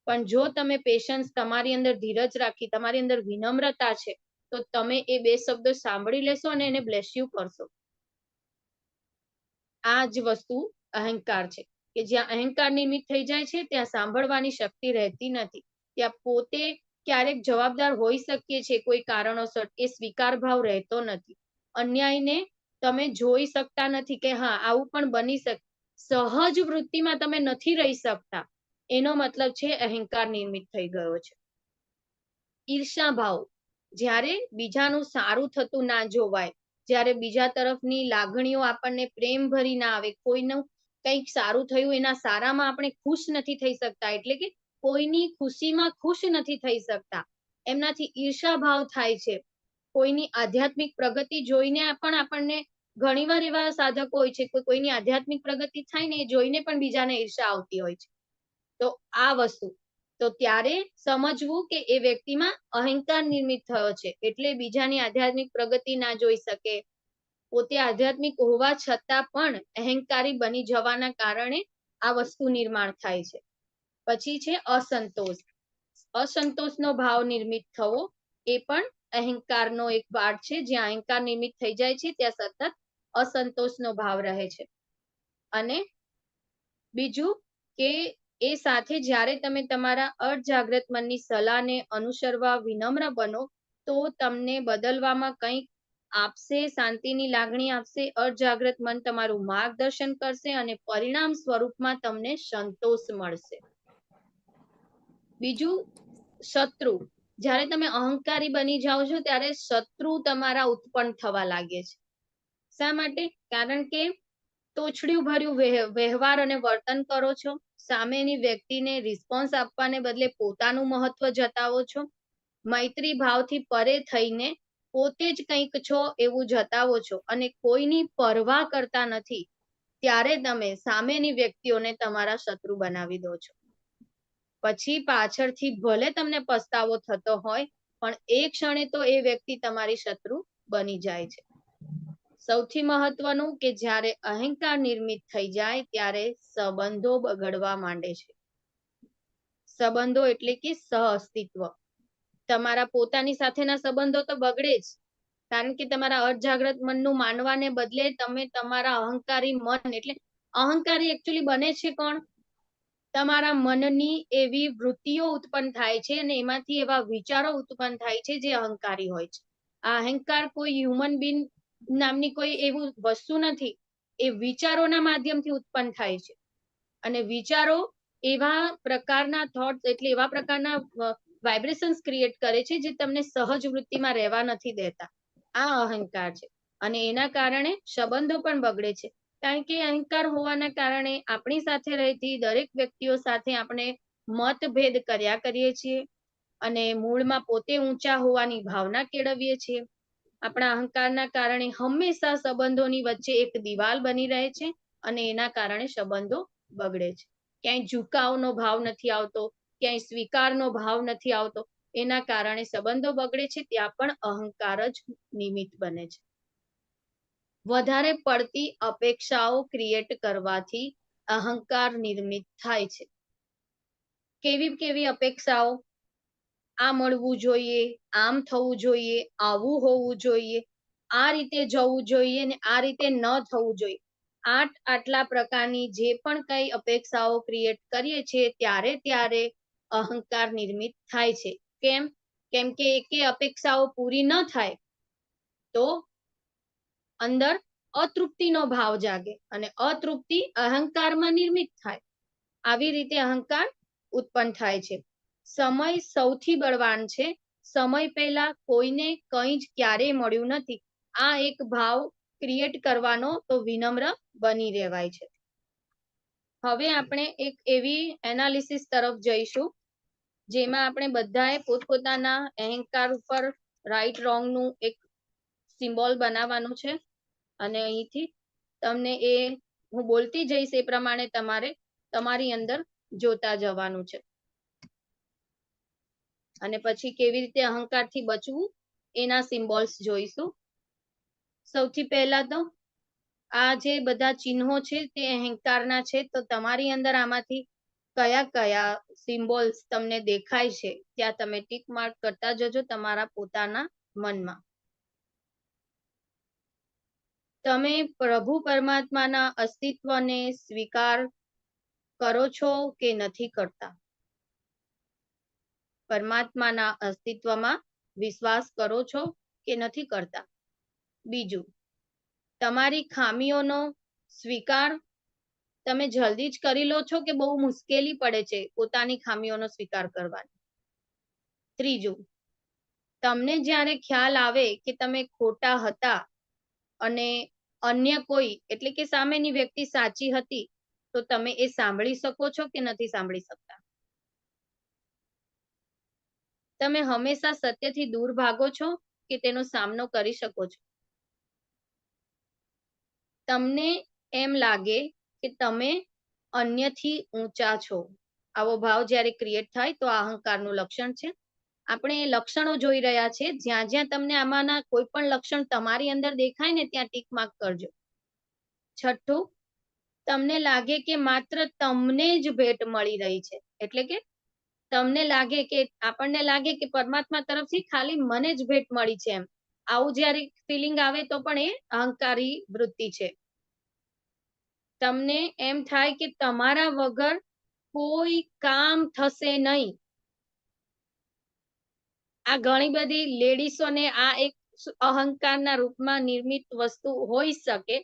પણ જો તમે પેશન્સ, તમારી અંદર ધીરજ રાખી, તમારી અંદર વિનમ્રતા છે, તો તમે એ બે શબ્દો સાંભળી લેશો અને એને બ્લેસ યુ કરશો. આ જ વસ્તુ અહંકાર છે કે જ્યાં અહંકાર નિમિત્ત થઈ જાય છે ત્યાં સાંભળવાની શક્તિ રહેતી નથી. ત્યાં પોતે ક્યારેક જવાબદાર હોઈ શકીએ છીએ કોઈ કારણોસર, એ સ્વીકાર ભાવ રહેતો નથી. અન્યાયને તમે જોઈ શકતા નથી કે હા આવું પણ બની શકે, સહજ વૃત્તિમાં તમે નથી રહી શકતા, એનો મતલબ છે અહંકાર નિર્મિત થઈ ગયો છે. ઈર્ષા ભાવ, જ્યારે બીજાનું સારું થતું ના જોવાય, જ્યારે બીજા તરફની લાગણીઓ આપણને પ્રેમ ભરી ના આવે, કોઈનું કંઈક સારું થયું એના સારામાં આપણે ખુશ નથી થઈ શકતા, એટલે કે કોઈની ખુશીમાં ખુશ નથી થઈ શકતા, એમનાથી ઈર્ષા ભાવ થાય છે. કોઈની આધ્યાત્મિક પ્રગતિ જોઈને પણ આપણને ઘણીવાર એવા સાધકો હોય છે કે કોઈની આધ્યાત્મિક પ્રગતિ થાય ને એ જોઈને પણ બીજાને ઈર્ષા આવતી હોય છે. તો આ વસ્તુ, તો ત્યારે સમજવું કે એ વ્યક્તિમાં અહંકાર નિર્મિત થયો છે, એટલે બીજાની આધ્યાત્મિક પ્રગતિ ના જોઈ શકે, પોતે આધ્યાત્મિક હોવા છતાં પણ અહંકારી બની જવાના કારણે આ વસ્તુ નિર્માણ થાય છે. પછી છે અસંતોષ. અસંતોષનો ભાવ નિર્મિત થવો એ પણ અહંકારનો એક ભાગ છે. જ્યાં અહંકાર નિર્મિત થઈ જાય છે ત્યાં સતત અસંતોષનો ભાવ રહે છે. અને બીજું કે એ સાથે જ્યારે તમે તમારા અર્ધજાગ્રત મનની સલાહને અનુસરવા વિનમ્ર બનો તો તમને બદલવામાં કંઈક આપશે, શાંતિની લાગણી આપશે. અર્ધજાગ્રત મન તમારું માર્ગદર્શન કરશે અને પરિણામ સ્વરૂપમાં તમને સંતોષ મળશે. બીજું શત્રુ, જ્યારે તમે અહંકારી બની જાઓ છો ત્યારે શત્રુ તમારા ઉત્પન્ન થવા લાગે છે. શા માટે? કારણ કે તોછડ્યું ભર્યું વ્યવહાર અને વર્તન કરો છો, સામેની વ્યક્તિને રિસ્પોન્સ આપવાને બદલે પોતાનું મહત્વ જતાવો છો, મૈત્રી ભાવથી પરે થઈને પોતે જ કંઈક છો એવું જતાવો છો અને કોઈની પરવા કરતા નથી, ત્યારે તમે સામેની વ્યક્તિઓને તમારા શત્રુ બનાવી દો છો. પછી પાછળથી ભલે તમને પસ્તાવો થતો હોય પણ એ ક્ષણે તો એ વ્યક્તિ તમારી શત્રુ બની જાય છે. સૌથી મહત્વનું કે જ્યારે અહંકાર નિર્મિત થઈ જાય ત્યારે સંબંધો બગડવા માંડે છે. સંબંધો એટલે કે સહઅસ્તિત્વ, તમારા પોતાની સાથેના સંબંધો તો બગડે જ, કારણ કે તમારા અર્ધજાગ્રત મનનું માનવાને બદલે તમે તમારા અહંકારી મન, એટલે અહંકારી એકચ્યુઅલી બને છે કોણ? તમારા મનની એવી વૃત્તિઓ ઉત્પન્ન થાય છે અને એમાંથી એવા વિચારો ઉત્પન્ન થાય છે જે અહંકારી હોય છે. આ અહંકાર કોઈ હ્યુમન બીંગ નામની કોઈ એવું વસ્તુ નથી, એ વિચારોના માધ્યમથી ઉત્પન્ન થાય છે. અને વિચારો એવા પ્રકારના થોટ્સ, એટલે એવા પ્રકારના વાઇબ્રેશન્સ ક્રિએટ કરે છે જે તમને સહજ વૃત્તિમાં રહેવા નથી દેતા. આ અહંકાર છે. અને એના કારણે સંબંધો પણ બગડે છે. કારણ કે અહંકાર હોવાના કારણે આપણી સાથે રહેતી દરેક વ્યક્તિઓ સાથે આપણે મતભેદ કર્યા કરીએ છીએ અને મૂળમાં પોતે ઊંચા હોવાની ભાવના કેળવીએ છીએ. આપણા અહંકારના કારણે હંમેશા સંબંધોની વચ્ચે એક દિવાલ બની રહે છે અને એના કારણે સંબંધો બગડે છે. ક્યાંય ઝુકાવનો ભાવ નથી આવતો, ક્યાંય સ્વીકારનો ભાવ નથી આવતો. એના કારણે સંબંધો બગડે છે. ત્યાં પણ અહંકાર જ નિમિત્ત બને છે. વધારે પડતી અપેક્ષાઓ ક્રિએટ કરવાથી અહંકાર નિર્મિત થાય છે. કેવી કેવી અપેક્ષાઓ? આ મળવું જોઈએ, આમ થવું જોઈએ, આવું હોવું જોઈએ, આ રીતે જવું જોઈએ ને આ રીતે ન થવું જોઈએ. આટલા પ્રકારની જે પણ કઈ અપેક્ષાઓ ક્રિએટ કરીએ છીએ ત્યારે અહંકાર નિર્મિત થાય છે. કેમ કે એકે અપેક્ષાઓ પૂરી ન થાય તો અંદર અતૃપ્તિનો ભાવ જાગે અને અતૃપ્તિ અહંકારમાં નિર્મિત થાય. આવી રીતે અહંકાર ઉત્પન્ન થાય છે. સમય સૌથી બળવાન છે. સમય પહેલા કોઈને કંઈ જ ક્યારેય મળ્યું નથી, આ એક ભાવ ક્રિએટ કરવાનો તો વિનમ્ર બની રહેવાય છે. હવે આપણે એક એવી એનાલિસિસ તરફ જઈશું જેમાં આપણે બધાએ પોતપોતાના અહંકાર ઉપર રાઈટ રોંગ નું એક સિમ્બોલ બનાવવાનું છે અને અહીંથી તમને એ હું બોલતી જઈશ એ પ્રમાણે તમારે તમારી અંદર જોતા જવાનું છે. અને પછી કેવી રીતે અહંકારથી બચવું એના સિમ્બોલ્સ જોઈશું. સૌથી પહેલા તો આ જે બધા ચિહ્નો છે તે અહંકારના છે. તો તમારી અંદર આમાંથી કયા કયા સિમ્બોલ્સ તમને દેખાય છે ત્યાં તમે ટીક માર્ક કરતા જજો તમારા પોતાના મનમાં. તમે પ્રભુ પરમાત્માના અસ્તિત્વને સ્વીકાર કરો છો કે નથી કરતા? પરમાત્માના અસ્તિત્વમાં વિશ્વાસ કરો છો કે નથી કરતા? બીજું, તમારી ખામીઓનો સ્વીકાર તમે જલ્દી જ કરી લો છો કે બહુ મુશ્કેલી પડે છે પોતાની ખામીઓનો સ્વીકાર કરવાની? ત્રીજું, તમને જ્યારે ખ્યાલ આવે કે તમે ખોટા હતા અને અન્ય કોઈ એટલે કે સામેની વ્યક્તિ સાચી હતી તો તમે એ સાંભળી શકો છો કે નથી સાંભળી શકતા? તમે હંમેશા સત્યથી દૂર ભાગો છો કે તેનો સામનો કરી શકો છો? તમને એમ લાગે કે તમે અન્યથી ઊંચા છો, આવો ભાવ જ્યારે ક્રિએટ થાય તો આ અહંકારનું લક્ષણ છે. આપણે એ લક્ષણો જોઈ રહ્યા છે. જ્યાં જ્યાં તમને આમાંના કોઈ પણ લક્ષણ તમારી અંદર દેખાય ને ત્યાં ટીક માર્ક કરજો. છઠ્ઠું, તમને લાગે કે માત્ર તમને જ ભેટ મળી રહી છે, એટલે કે તમને લાગે કે આપણને લાગે કે પરમાત્મા તરફથી ખાલી મને જ ભેટ મળી છે એમ, આવું જ્યારે ફિલિંગ આવે તો પણ એ અહંકારી વૃત્તિ છે. તમને એમ થાય કે તમારા વગર કોઈ કામ થશે નહીં. આ ઘણી બધી લેડીઝોને આ એક અહંકારના રૂપમાં નિર્મિત વસ્તુ હોઈ શકે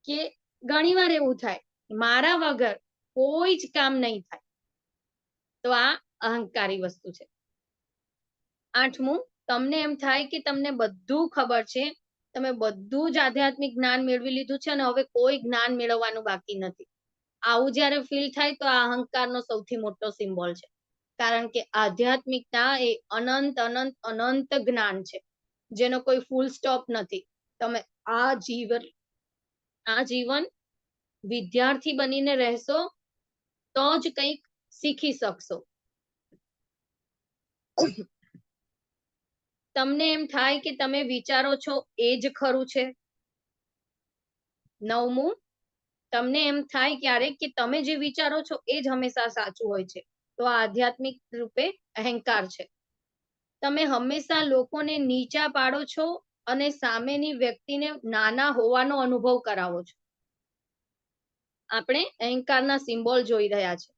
કે ઘણીવાર એવું થાય મારા વગર કોઈ જ કામ નહીં થાય. તો આ અહંકારી વસ્તુ છે. આઠમું, તમને એમ થાય કે તમને બધું ખબર છે, તમે બધું જ આધ્યાત્મિક જ્ઞાન મેળવી લીધું છે અને હવે કોઈ જ્ઞાન મેળવવાનું બાકી નથી. આવું જ્યારે ફીલ થાય તો આ અહંકારનો સૌથી મોટો સિમ્બોલ છે. કારણ કે આધ્યાત્મિકતા એ અનંત અનંત અનંત જ્ઞાન છે જેનો કોઈ ફૂલ સ્ટોપ નથી. તમે આ જીવન વિદ્યાર્થી બનીને રહેશો તો જ કંઈક શીખી શકશો. તમને એમ થાય કે તમે વિચારો છો એ જ ખરું છે. નવમું, તમને એમ થાય ક્યારેક કે તમે જે વિચારો છો એ જ હંમેશા સાચું હોય છે. તો આ આધ્યાત્મિક રૂપે અહંકાર છે. તમે હંમેશા લોકોને નીચા પાડો છો અને સામેની વ્યક્તિને નાના હોવાનો અનુભવ કરાવો છો. આપણે અહંકારના સિમ્બોલ જોઈ રહ્યા છે.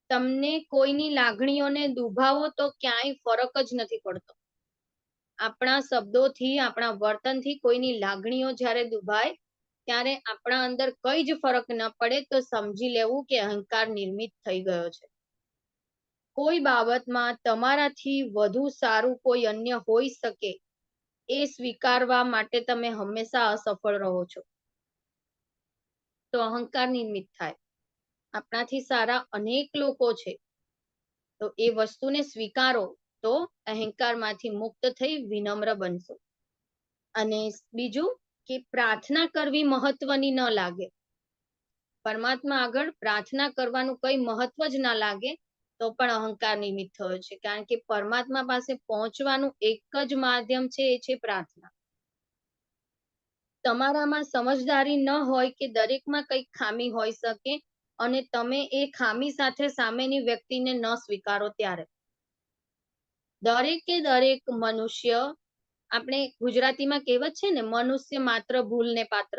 તમને કોઈની લાગણીઓને દુભાવો તો ક્યાંય ફરક જ નથી પડતો. આપણા શબ્દોથી આપણા વર્તનથી કોઈની લાગણીઓ જ્યારે દુભાય ત્યારે આપણા અંદર કઈ જ ફરક ન પડે તો સમજી લેવું કે અહંકાર નિર્મિત થઈ ગયો છે. કોઈ બાબતમાં તમારાથી વધુ સારું કોઈ અન્ય હોઈ શકે એ સ્વીકારવા માટે તમે હંમેશા અસફળ રહો છો, તો અહંકાર નિર્મિત થાય. આપણાથી સારા અનેક લોકો છે, તો એ વસ્તુને સ્વીકારો તો અહંકારમાંથી મુક્ત થઈ વિનમ્ર બનશો. અને બીજું કે પ્રાર્થના કરવી મહત્વની ન લાગે. પરમાત્મા આગળ પ્રાર્થના કરવાનું કઈ મહત્વ જ ના લાગે તો પણ અહંકાર નિમિત્ત થયો છે, કારણ કે પરમાત્મા પાસે પહોંચવાનું એક જ માધ્યમ છે, એ છે પ્રાર્થના. તમારામાં સમજદારી ન હોય કે દરેકમાં કઈક ખામી હોઈ શકે અને તમે એ ખામી સાથે સામેની વ્યક્તિને ન સ્વીકારો ત્યારે. દરેક મનુષ્ય, આપણે ગુજરાતીમાં કહેવત છે ને, મનુષ્ય માત્ર ભૂલને પાત્ર,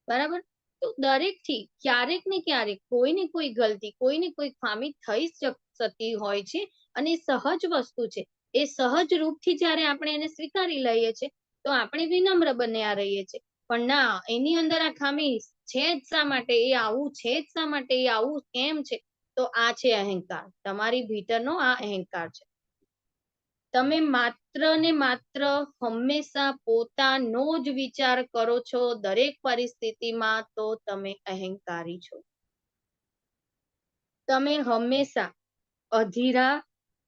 બરાબર? તો દરેકથી ક્યારેક ને ક્યારેક કોઈ ને કોઈ ગલતી, કોઈ ને કોઈ ખામી થઈ શકતી હોય છે, અને સહજ વસ્તુ છે. એ સહજ રૂપથી જ્યારે આપણે એને સ્વીકારી લઈએ છીએ તો આપણે વિનમ્ર બન્યા રહીએ છીએ. પણ ના, એની અંદર આ ખામી છે જ શા માટે, એ આવું છે જ શા માટે, એ આવું કેમ છે, તો આ છે અહંકાર. તમારી ભીતરનો આ અહંકાર છે. તમે માત્ર ને માત્ર હંમેશા પોતાનો જ વિચાર કરો છો દરેક પરિસ્થિતિમાં, તો તમે અહંકારી છો. તમે હંમેશા અધીરા,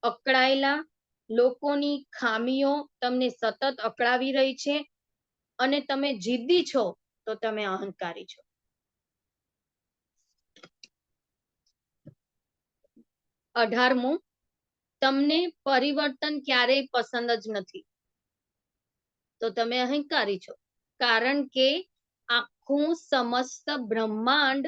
અકળાયેલા, લોકોની ખામીઓ તમને સતત અકળાવી રહી છે અને તમે જિદ્દી છો, તો તમે અહંકારી છો. 18મું, તમને પરિવર્તન ક્યારેય પસંદ જ નથી, તો તમે અહંકારી છો. કારણ કે આખું સમસ્ત બ્રહ્માંડ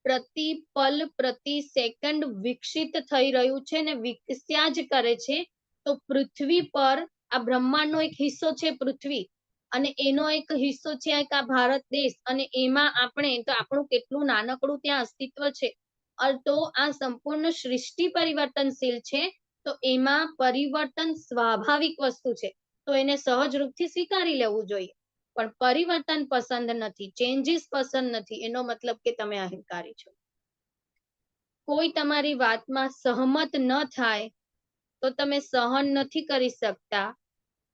પ્રતિ પલ, પ્રતિ સેકન્ડ વિકસિત થઈ રહ્યું છે ને વિકસ્યા જ કરે છે. તો પૃથ્વી પર આ બ્રહ્માંડનો એક હિસ્સો છે પૃથ્વી, અને એનો એક હિસ્સો છે એક આ ભારત દેશ, અને એમાં આપણે, તો આપણું કેટલું નાનકડું ત્યાં અસ્તિત્વ છે. તો આ સંપૂર્ણ સૃષ્ટિ પરિવર્તનશીલ છે, તો એમાં પરિવર્તન સ્વાભાવિક વસ્તુ છે, તો એને સહજ રૂપથી સ્વીકારી લેવું જોઈએ. પણ પરિવર્તન પસંદ નથી, ચેન્જીસ પસંદ નથી, એનો મતલબ કે તમે અહંકારી છો. કોઈ તમારી વાતમાં સહમત ન થાય તો તમે સહન નથી કરી શકતા,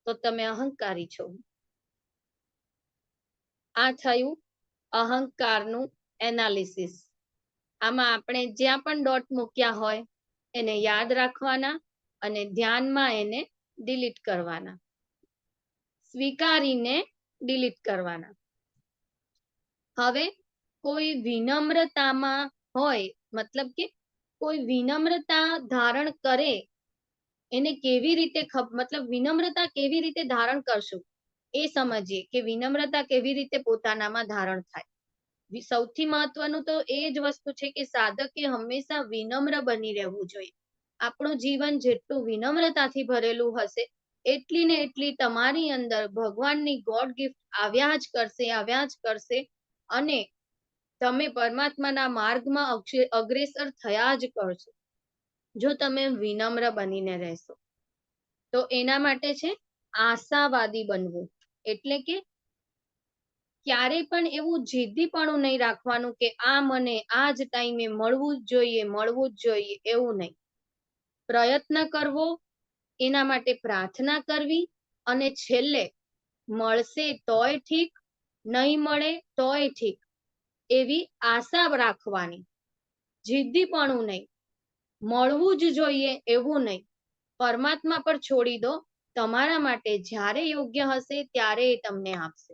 તો તમે અહંકારી છો. આ થયું અહંકારનું એનાલિસિસ. આમાં આપણે જ્યાં પણ ડોટ મૂક્યા હોય એને યાદ રાખવાના અને ધ્યાનમાં એને ડિલીટ કરવાના, સ્વીકારીને ડિલીટ કરવાના. હવે કોઈ વિનમ્રતામાં હોય, મતલબ કે કોઈ વિનમ્રતા ધારણ કરે, એને કેવી રીતે મતલબ વિનમ્રતા કેવી રીતે ધારણ કરશું એ સમજીએ, કે વિનમ્રતા કેવી રીતે પોતાનામાં ધારણ થાય. સૌથી મહત્વનું તો એ જ વસ્તુ છે કે સાધકે હંમેશા વિનમ્ર બની રહેવું જોઈએ. આપણું જીવન જેટલું વિનમ્રતાથી ભરેલું હશે, એટલી ને એટલી તમારી અંદર ભગવાનની ગોડ ગિફ્ટ આવ્યા જ કરશે અને તમે પરમાત્માના માર્ગમાં અગ્રેસર થયા જ કરશો, જો તમે વિનમ્ર બનીને રહેશો. તો એના માટે છે આશાવાદી બનવું. એટલે કે ક્યારે પણ એવું જિદ્દીપણું નહીં રાખવાનું કે આ મને આ જ ટાઈમે મળવું જ જોઈએ, એવું નહીં. પ્રયત્ન કરવો, એના માટે પ્રાર્થના કરવી, અને છેલ્લે મળશે તોય ઠીક, નહીં મળે તોય ઠીક, એવી આશા રાખવાની. જિદ્દીપણું નહીં, મળવું જ જોઈએ એવું નહીં. પરમાત્મા પર છોડી દો, તમારા માટે જ્યારે યોગ્ય હશે ત્યારે એ તમને આપશે.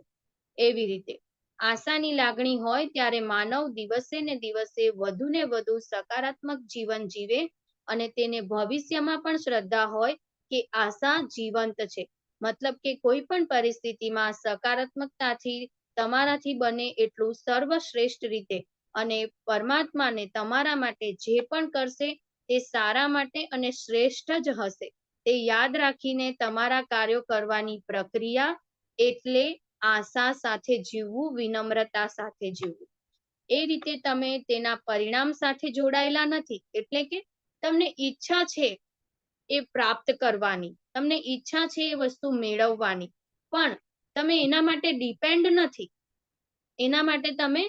એવી રીતે આશાની લાગણી હોય ત્યારે માનવ દિવસે ને દિવસે વધુ ને વધુ સકારાત્મક જીવન જીવે, અને તેને ભવિષ્યમાં પણ શ્રદ્ધા હોય કે આશા જીવંત છે. મતલબ કે કોઈ પણ પરિસ્થિતિમાં સકારાત્મકતાથી તમારાથી બને એટલું સર્વશ્રેષ્ઠ રીતે, અને પરમાત્માને તમારા માટે જે પણ કરશે તે સારા માટે અને શ્રેષ્ઠ જ હશે, તે યાદ રાખીને તમારા કાર્યો કરવાની પ્રક્રિયા, એટલે આશા સાથે જીવવું, વિનમ્રતા સાથે જીવવું. એ રીતે તમે તેના પરિણામ સાથે જોડાયેલા નથી. એટલે કે તમને ઈચ્છા છે એ પ્રાપ્ત કરવાની, તમને ઈચ્છા છે એ વસ્તુ મેળવવાની, પણ તમે એના માટે ડિપેન્ડ નથી. એના માટે તમે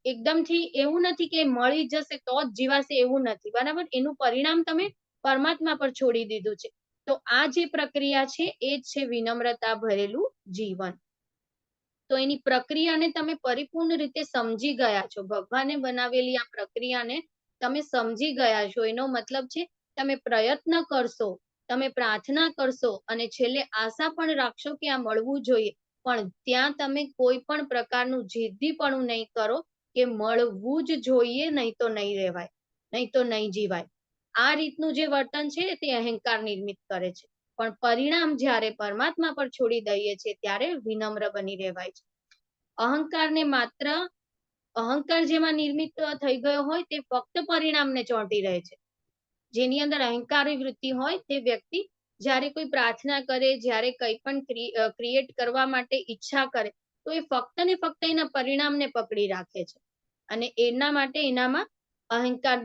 એકદમથી એવું નથી કે મળી જશે તો જ જીવાશે, એવું નથી, બરાબર. એનું પરિણામ તમે પરમાત્મા પર છોડી દીધું છે. તો આ જે પ્રક્રિયા છે એ જ છે વિનમ્રતા ભરેલું જીવન. તો એની પ્રક્રિયાને તમે પરિપૂર્ણ રીતે સમજી ગયા છો, ભગવાને બનાવેલી આ પ્રક્રિયાને તમે સમજી ગયા છો, એનો મતલબ છે તમે પ્રયત્ન કરશો, તમે પ્રાર્થના કરશો અને છેલ્લે આશા પણ રાખશો કે આ મળવું જોઈએ, પણ ત્યાં તમે કોઈ પણ પ્રકારનું જિદ્દીપણું નહીં કરો કે મળવું જ જોઈએ, નહીં તો નહીં રહેવાય, નહીં તો નહીં જીવાય. આ રીતનું જે વર્તન છે તે અહંકાર નિર્મિત કરે છે. પણ પરિણામ જ્યારે પરમાત્મા પર છોડી દઈએ છીએ ત્યારે વિનમ્ર બની રહેવાય છે. અહંકારને માત્ર અહંકાર જેમાં નિર્મિત થઈ ગયો હોય તે ફક્ત પરિણામને ચોંટી રહે છે. જેની અંદર અહંકારી વૃત્તિ હોય તે વ્યક્તિ જ્યારે કોઈ પ્રાર્થના કરે, જ્યારે કંઈ પણ ક્રિએટ કરવા માટે ઈચ્છા કરે, તો એ ફક્ત ને ફક્ત એના પરિણામને પકડી રાખે છે અને એના માટે એનામાં અહંકાર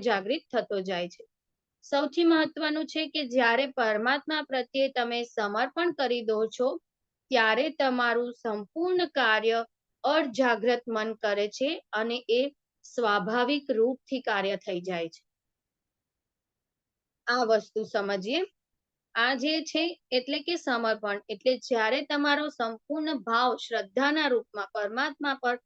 જાગૃત થતો જાય છે. સૌથી મહત્વનું છે કે જ્યારે પરમાત્મા પ્રત્યે તમે સમર્પણ કરી દો છો ત્યારે તમારું સંપૂર્ણ કાર્ય અર્ધજાગ્રત મન કરે છે અને એ સ્વાભાવિક રૂપથી કાર્ય થઈ જાય છે. આ વસ્તુ સમજીએ. આ જે છે એટલે કે સમર્પણ, એટલે જ્યારે તમારો સંપૂર્ણ ભાવ શ્રદ્ધાના રૂપમાં પરમાત્મા પર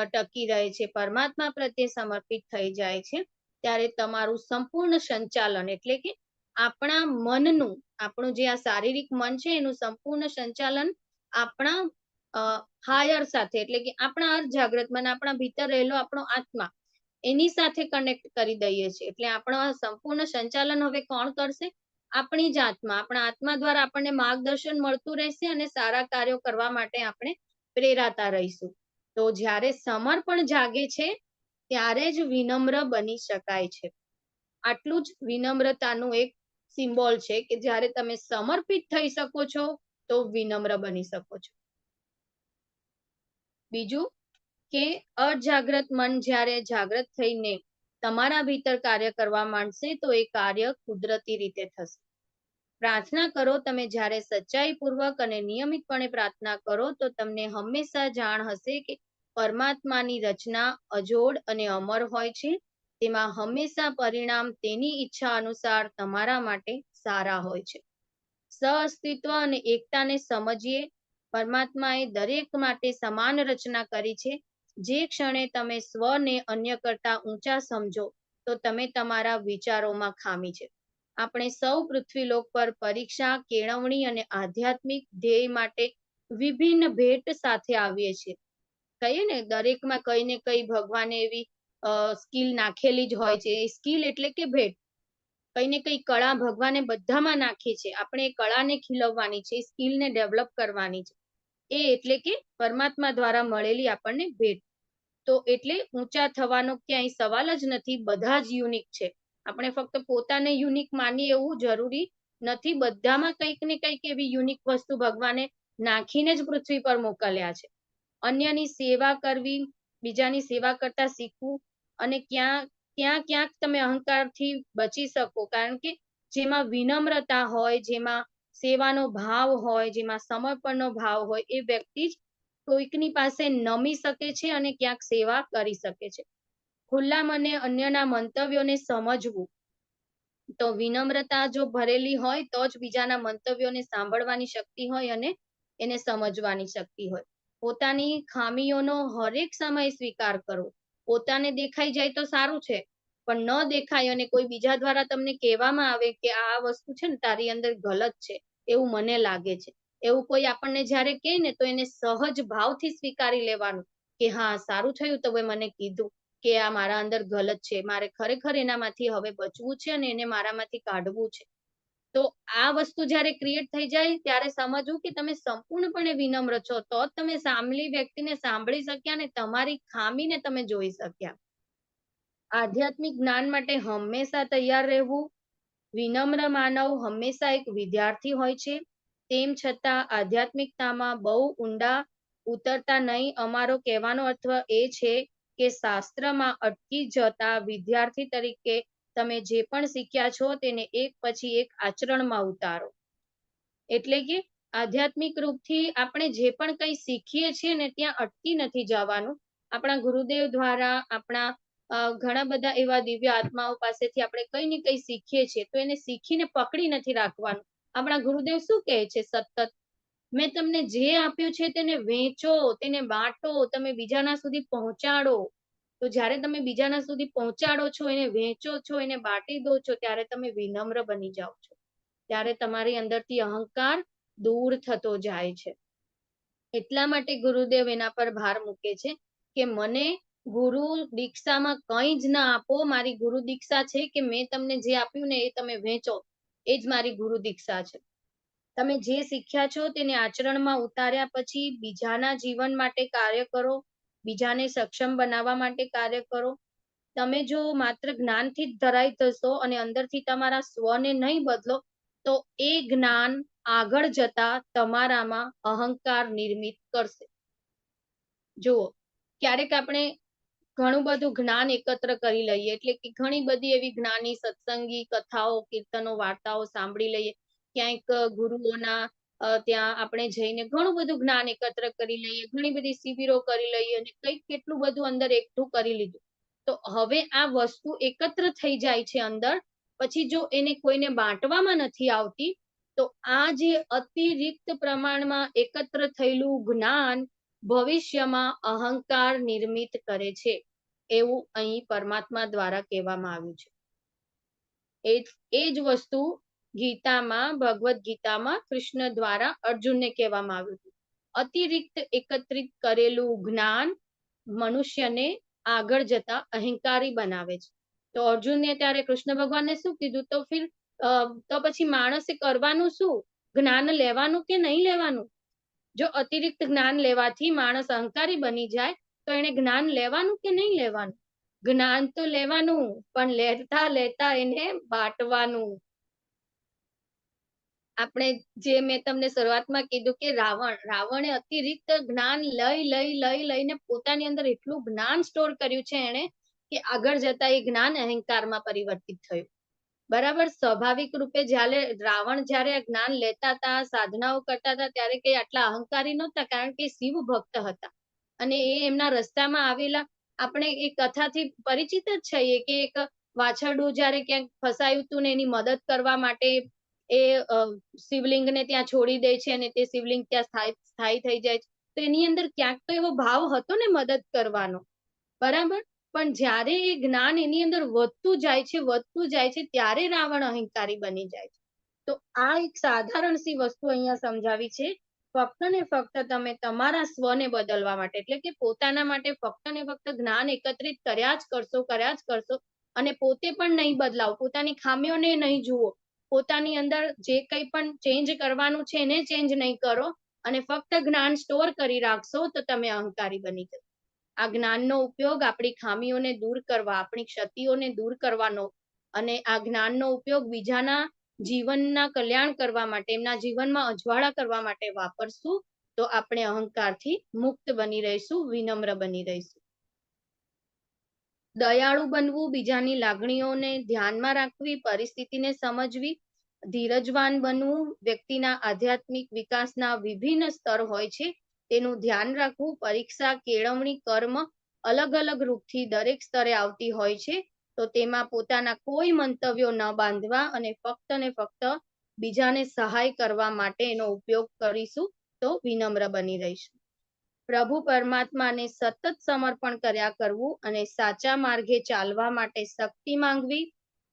ટકી રહે છે, પરમાત્મા પ્રત્યે સમર્પિત થઈ જાય છે, ત્યારે તમારું સંપૂર્ણ સંચાલન એટલે કે આપણા મનનું, આપણું જે આ શારીરિક મન છે એનું સંપૂર્ણ સંચાલન આપણા હાયર સાથે એટલે કે આપણા અર્ધજાગ્રત મન, આપણા ભીતર રહેલો આપણો આત્મા, એની સાથે કનેક્ટ કરી દઈએ છીએ. એટલે આપણો સંપૂર્ણ સંચાલન હવે કોણ કરશે? આપણી જ આત્મા. આપણા આત્મા દ્વારા આપણને માર્ગદર્શન મળતું રહેશે અને સારા કાર્યો કરવા માટે આપણે પ્રેરાતા રહીશું. તો જ્યારે સમર્પણ જાગે છે ત્યારે જ વિનમ્ર બની શકાય છે. આટલું જ વિનમ્રતાનું એક સિમ્બોલ છે કે જ્યારે તમે સમર્પિત થઈ શકો છો તો વિનમ્ર બની શકો છો. બીજું કે અજાગ્રત મન જ્યારે જાગ્રત થઈને તમારા ભીતર કાર્ય કરવા માંડશે તો એ કાર્ય કુદરતી રીતે થશે. પ્રાર્થના કરો, તમે જ્યારે સચ્ચાઈપૂર્વક અને નિયમિતપણે પ્રાર્થના કરો તો તમને હંમેશા જાણ હશે કે પરમાત્માની રચના અજોડ અને અમર હોય છે. તેમાં હંમેશા પરિણામ તેની ઈચ્છા અનુસાર તમારા માટે સારા હોય છે. સહઅસ્તિત્વ અને એકતાને સમજીએ. પરમાત્માએ દરેક માટે સમાન રચના કરી છે. જે ક્ષણે તમે સ્વને અન્ય કરતા ઊંચા સમજો તો તમે તમારા વિચારોમાં ખામી છે. આપણે સૌ પૃથ્વીલોક પર પરીક્ષા, કેળવણી અને આધ્યાત્મિક ધ્યેય માટે વિભિન્ન ભેટ સાથે આવીએ છીએ. કહીએ ને દરેકમાં કઈ ને કઈ ભગવાને એવી સ્કિલ નાખેલી જ હોય છે. એ સ્કિલ એટલે કે ભેટ, કઈ ને કઈ કળા ભગવાને બધામાં નાખી છે. આપણે એ કળાને ખીલવવાની છે, સ્કિલને ડેવલપ કરવાની છે. એ એટલે કે પરમાત્મા દ્વારા મળેલી આપણને ભેટ. તો એટલે ઊંચા થવાનો ક્યાંય સવાલ જ નથી, બધા જ યુનિક છે. આપણે ફક્ત પોતાને યુનિક માનીએ એવું જરૂરી નથી. બધામાં કંઈક ને કંઈક એવી યુનિક વસ્તુ ભગવાને નાખીને જ પૃથ્વી પર મોકલ્યા છે. અન્યની સેવા કરવી, બીજાની સેવા કરતા શીખવું અને ક્યાંક તમે અહંકારથી બચી શકો. કારણ કે જેમાં વિનમ્રતા હોય, જેમાં સેવાનો ભાવ હોય, જેમાં સમર્પણનો ભાવ હોય, એ વ્યક્તિ જ કોઈકની પાસે નમી શકે છે અને ક્યાંક સેવા કરી શકે છે. ખુલ્લા મને અન્યના મંતવ્યોને સમજવું. તો વિનમ્રતા જો ભરેલી હોય તો જ બીજાના મંતવ્યોને સાંભળવાની શક્તિ હોય અને એને સમજવાની શક્તિ હોય. પોતાની ખામીઓનો હરેક સમય સ્વીકાર કરો. પોતાને દેખાઈ જાય તો સારું છે, પણ ન દેખાય અને કોઈ બીજા દ્વારા તમને કહેવામાં આવે કે આ વસ્તુ છે ને તારી અંદર ગલત છે, એવું મને લાગે છે, એવું કોઈ આપણને જ્યારે કહે ને તો એને સહજ ભાવથી સ્વીકારી લેવાનું કે હા સારું થયું તો મને કીધું કે આ મારા અંદર ગલત છે, મારે ખરેખર એનામાંથી હવે બચવું છે અને એને મારામાંથી કાઢવું છે. તો આ વસ્તુ જ્યારે ક્રિએટ થઈ જાય ત્યારે સમજવું કે તમે સંપૂર્ણપણે વિનમ્ર છો, તો જ તમે સામેલી વ્યક્તિને સાંભળી શક્યા ને તમારી ખામીને તમે જોઈ શક્યા. આધ્યાત્મિક જ્ઞાન માટે હંમેશા તૈયાર રહેવું. વિનમ્ર માનવ હંમેશા એક વિદ્યાર્થી હોય છે. તેમ છતાં આધ્યાત્મિકતામાં બહુ ઊંડા ઉતરતા નહીં. અમારો કહેવાનો અર્થ એ છે કે શાસ્ત્રમાં અટકી જતા વિદ્યાર્થી તરીકે તમે જે પણ શીખ્યા છો તેને એક પછી એક આચરણમાં ઉતારો. એટલે કે આધ્યાત્મિક રૂપથી આપણે જે પણ કંઈ શીખીએ છીએ ને ત્યાં અટકી નથી જવાનું. આપણા ગુરુદેવ દ્વારા, આપણા ઘણા બધા એવા દિવ્ય આત્માઓ પાસેથી આપણે કઈ ને કઈ શીખીએ છીએ, તો એને શીખીને પકડી નથી રાખવાનું. આપણા ગુરુદેવ શું કહે છે સતત? મેં તમને જે આપ્યું છે તેને વેચો, તેને બાંટો, તમે બીજાના સુધી પહોંચાડો. તો જ્યારે તમે બીજાના સુધી પહોંચાડો છો, એને વેચો છો, એને બાંટી દો છો, ત્યારે તમે વિનમ્ર બની જાઓ છો. ત્યારે તમારી અંદરથી અહંકાર દૂર થતો જાય છે. એટલા માટે ગુરુદેવ એના પર ભાર મૂકે છે કે મને ગુરુ દીક્ષામાં કંઈ જ ના આપો. મારી ગુરુ દીક્ષા છે કે મેં તમને જે આપ્યું ને એ તમે વેચો, એ જ મારી ગુરુ દીક્ષા છે. તમે જે શીખ્યા છો તેને આચરણમાં ઉતાર્યા પછી બીજાના જીવન માટે કાર્ય કરો, બીજાને સક્ષમ બનાવવા માટે કાર્ય કરો. તમે જો માત્ર જ્ઞાનથી જ ધરાઈ જશો અને અંદરથી તમારા સ્વને નહીં બદલો, તો એ જ્ઞાન આગળ જતા તમારામાં અહંકાર નિર્મિત કરશે. જુઓ, ક્યારેક આપણે ઘણું બધું જ્ઞાન એકત્ર કરી લઈએ, એટલે કે ઘણી બધી એવી જ્ઞાની સત્સંગી કથાઓ, કીર્તનો, વાર્તાઓ સાંભળી લઈએ. ક્યાંક ગુરુઓના ત્યાં આપણે જઈને ઘણું બધું જ્ઞાન એકત્ર કરી લઈએ, ઘણી બધી શિબિરો કરી લઈએ અને કંઈક કેટલું બધું અંદર એકઠું કરી લીધું. તો હવે આ વસ્તુ એકત્ર થઈ જાય છે અંદર, પછી જો એને કોઈને બાંટવામાં નથી આવતી, તો આ જે અતિરિક્ત પ્રમાણમાં એકત્ર થયેલું જ્ઞાન ભવિષ્યમાં અહંકાર નિર્મિત કરે છે, એવું અહીં પરમાત્મા દ્વારા કહેવામાં આવ્યું છે. એ જ વસ્તુ ગીતામાં, ભગવદ્ ગીતામાં કૃષ્ણ દ્વારા અર્જુનને કહેવામાં આવ્યું હતું. અતિરિક્ત એકત્રિત કરેલું જ્ઞાન મનુષ્યને આગળ જતા અહંકારી બનાવે છે. તો અર્જુનને ત્યારે કૃષ્ણ ભગવાનને શું કીધું? તો પછી માણસે કરવાનું શું? જ્ઞાન લેવાનું કે નહીં લેવાનું? જો અતિરિક્ત જ્ઞાન લેવાથી માણસ અહંકારી બની જાય, તો એને જ્ઞાન લેવાનું કે નહીં લેવાનું? જ્ઞાન તો લેવાનું, પણ લેતા લેતા એને બાંટવાનું. આપણે જે મેં તમને શરૂઆતમાં કીધું કે રાવણે અતિરિક્ત જ્ઞાન લઈને પોતાની અંદર એટલું જ્ઞાન સ્ટોર કર્યું છે એને, કે આગળ જતા એ જ્ઞાન અહંકારમાં પરિવર્તિત થયું. બરાબર. સ્વાભાવિક રૂપે જ્યારે જ્ઞાન લેતા હતા, સાધનાઓ કરતા હતા, ત્યારે કઈ આટલા અહંકારી નહોતા, કારણ કે શિવ ભક્ત હતા. અને એ એમના રસ્તામાં આવેલા, આપણે એ કથાથી પરિચિત જ છીએ કે એક વાછરડું જ્યારે ક્યાંક ફસાયું હતું ને એની મદદ કરવા માટે એ શિવલિંગને ત્યાં છોડી દે છે અને તે શિવલિંગ ત્યાં સ્થાયી થઈ જાય છે. તો એની અંદર ક્યાંક તો એવો ભાવ હતો ને મદદ કરવાનો, બરાબર. પણ જ્યારે એ જ્ઞાન એની અંદર વધતું જાય છે, ત્યારે રાવણ અહંકારી બની જાય છે. તો આ એક સાધારણ સી વસ્તુ અહીંયા સમજાવી છે. ફક્ત ને ફક્ત તમે તમારા સ્વને બદલવા માટે, એટલે કે પોતાના માટે ફક્ત ને ફક્ત જ્ઞાન એકત્રિત કર્યા જ કરશો અને પોતે પણ નહીં બદલાવ, પોતાની ખામીઓને નહીં જુઓ, પોતાની અંદર જે કંઈ પણ ચેન્જ કરવાનું છે એને ચેન્જ નહીં કરો અને ફક્ત જ્ઞાન સ્ટોર કરી રાખશો, તો તમે અહંકારી બની જશો. આ જ્ઞાનનો ઉપયોગ આપણી ખામીઓને દૂર કરવા, આપણી ક્ષતિઓને દૂર કરવાનો અને આ જ્ઞાનનો ઉપયોગ બીજાના જીવનના કલ્યાણ કરવા માટે, એમના જીવનમાં અજવાળા કરવા માટે વાપરશું, તો આપણે અહંકારથી મુક્ત બની રહીશું, વિનમ્ર બની રહીશું. દયાળુ બનવું, બીજાની લાગણીઓને ધ્યાનમાં રાખવી, પરિસ્થિતિને સમજવી, ધીરજવાન બનવું, વ્યક્તિના આધ્યાત્મિક વિકાસના વિભિન્ન સ્તર હોય છે, તેનું ધ્યાન રાખવું. પરીક્ષા, કેળવણી, કર્મ અલગ અલગ રૂપથી દરેક સ્તરે આવતી હોય છે, તો તેમાં પોતાના કોઈ મંતવ્યો ન બાંધવા અને ફક્ત ને ફક્ત બીજાને સહાય કરવા માટે એનો ઉપયોગ કરીશું, તો વિનમ્ર બની રહીશું. પ્રભુ પરમાત્માને સતત સમર્પણ કર્યા કરવું અને સાચા માર્ગે ચાલવા માટે શક્તિ માંગવી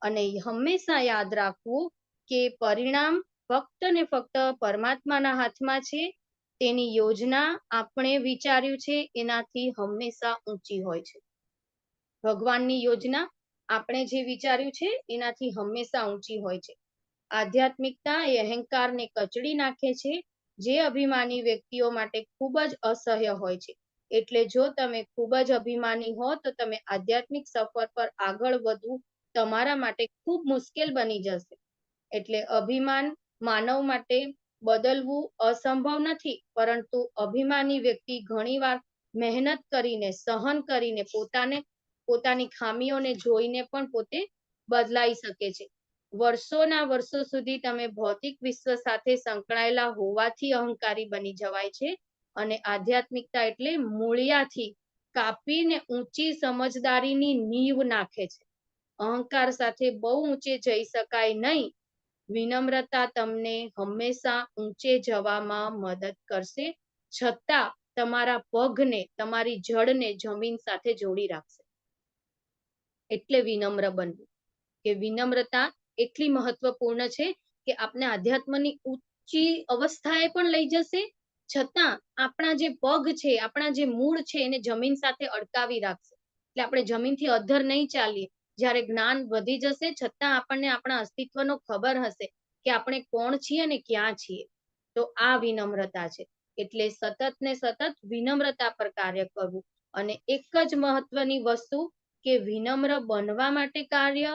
અને હંમેશા યાદ રાખવું કે પરિણામ ફક્ત ને ફક્ત પરમાત્માના હાથમાં છે. તેની યોજના આપણે વિચાર્યું છે એનાથી હંમેશા ઊંચી હોય છે. ભગવાનની યોજના આપણે જે વિચાર્યું છે એનાથી હંમેશા ઊંચી હોય છે. આધ્યાત્મિકતા એ અહંકારને કચડી નાખે છે, જે અભિમાની વ્યક્તિઓ માટે ખૂબ જ અસહ્ય હોય છે. એટલે જો તમે ખૂબ જ અભિમાની હો, તો તમે આધ્યાત્મિક સફર પર આગળ વધવું તમારા માટે ખૂબ મુશ્કેલ બની જશે. એટલે અભિમાન માનવ માટે બદલવું અસંભવ નથી, પરંતુ અભિમાની વ્યક્તિ ઘણીવાર મહેનત કરીને, સહન કરીને, પોતાની ખામીઓને જોઈને પણ પોતે બદલાઈ શકે છે. વર્ષોના વર્ષો સુધી તમે ભૌતિક વિશ્વ સાથે સંકળાયેલા હોવાથી અહંકારી બની જવાય છે, અને આધ્યાત્મિકતા એટલે મૂળિયાથી કાપીને ઊંચી સમજદારીની નીંવ નાખે છે. અહંકાર સાથે બહુ ઊંચે જઈ શકાય નહીં. વિનમ્રતા તમને હંમેશા ઊંચે જવામાં મદદ કરશે, છતાં તમારા પગને, તમારી જડને જમીન સાથે જોડી રાખશે. એટલે વિનમ્ર બનવું, કે વિનમ્રતા એટલી મહત્વપૂર્ણ છે કે આપણે આધ્યાત્મની ઊંચી અવસ્થાએ પણ લઈ જશે, છતાં આપણા જે પગ છે, આપણા જે મૂળ છે, એને જમીન સાથે અડકાવી રાખશે. એટલે આપણે જમીનથી અધ્ધર નહીં ચાલીએ. જ્યારે જ્ઞાન વધી જશે, છતાં આપણને આપણા અસ્તિત્વનો ખબર હશે કે આપણે કોણ છીએ અને ક્યાં છીએ. તો આ વિનમ્રતા છે. એટલે સતત ને સતત વિનમ્રતા પર કાર્ય કરવું. અને એક જ મહત્વની વસ્તુ, કે વિનમ્ર બનવા માટે કાર્ય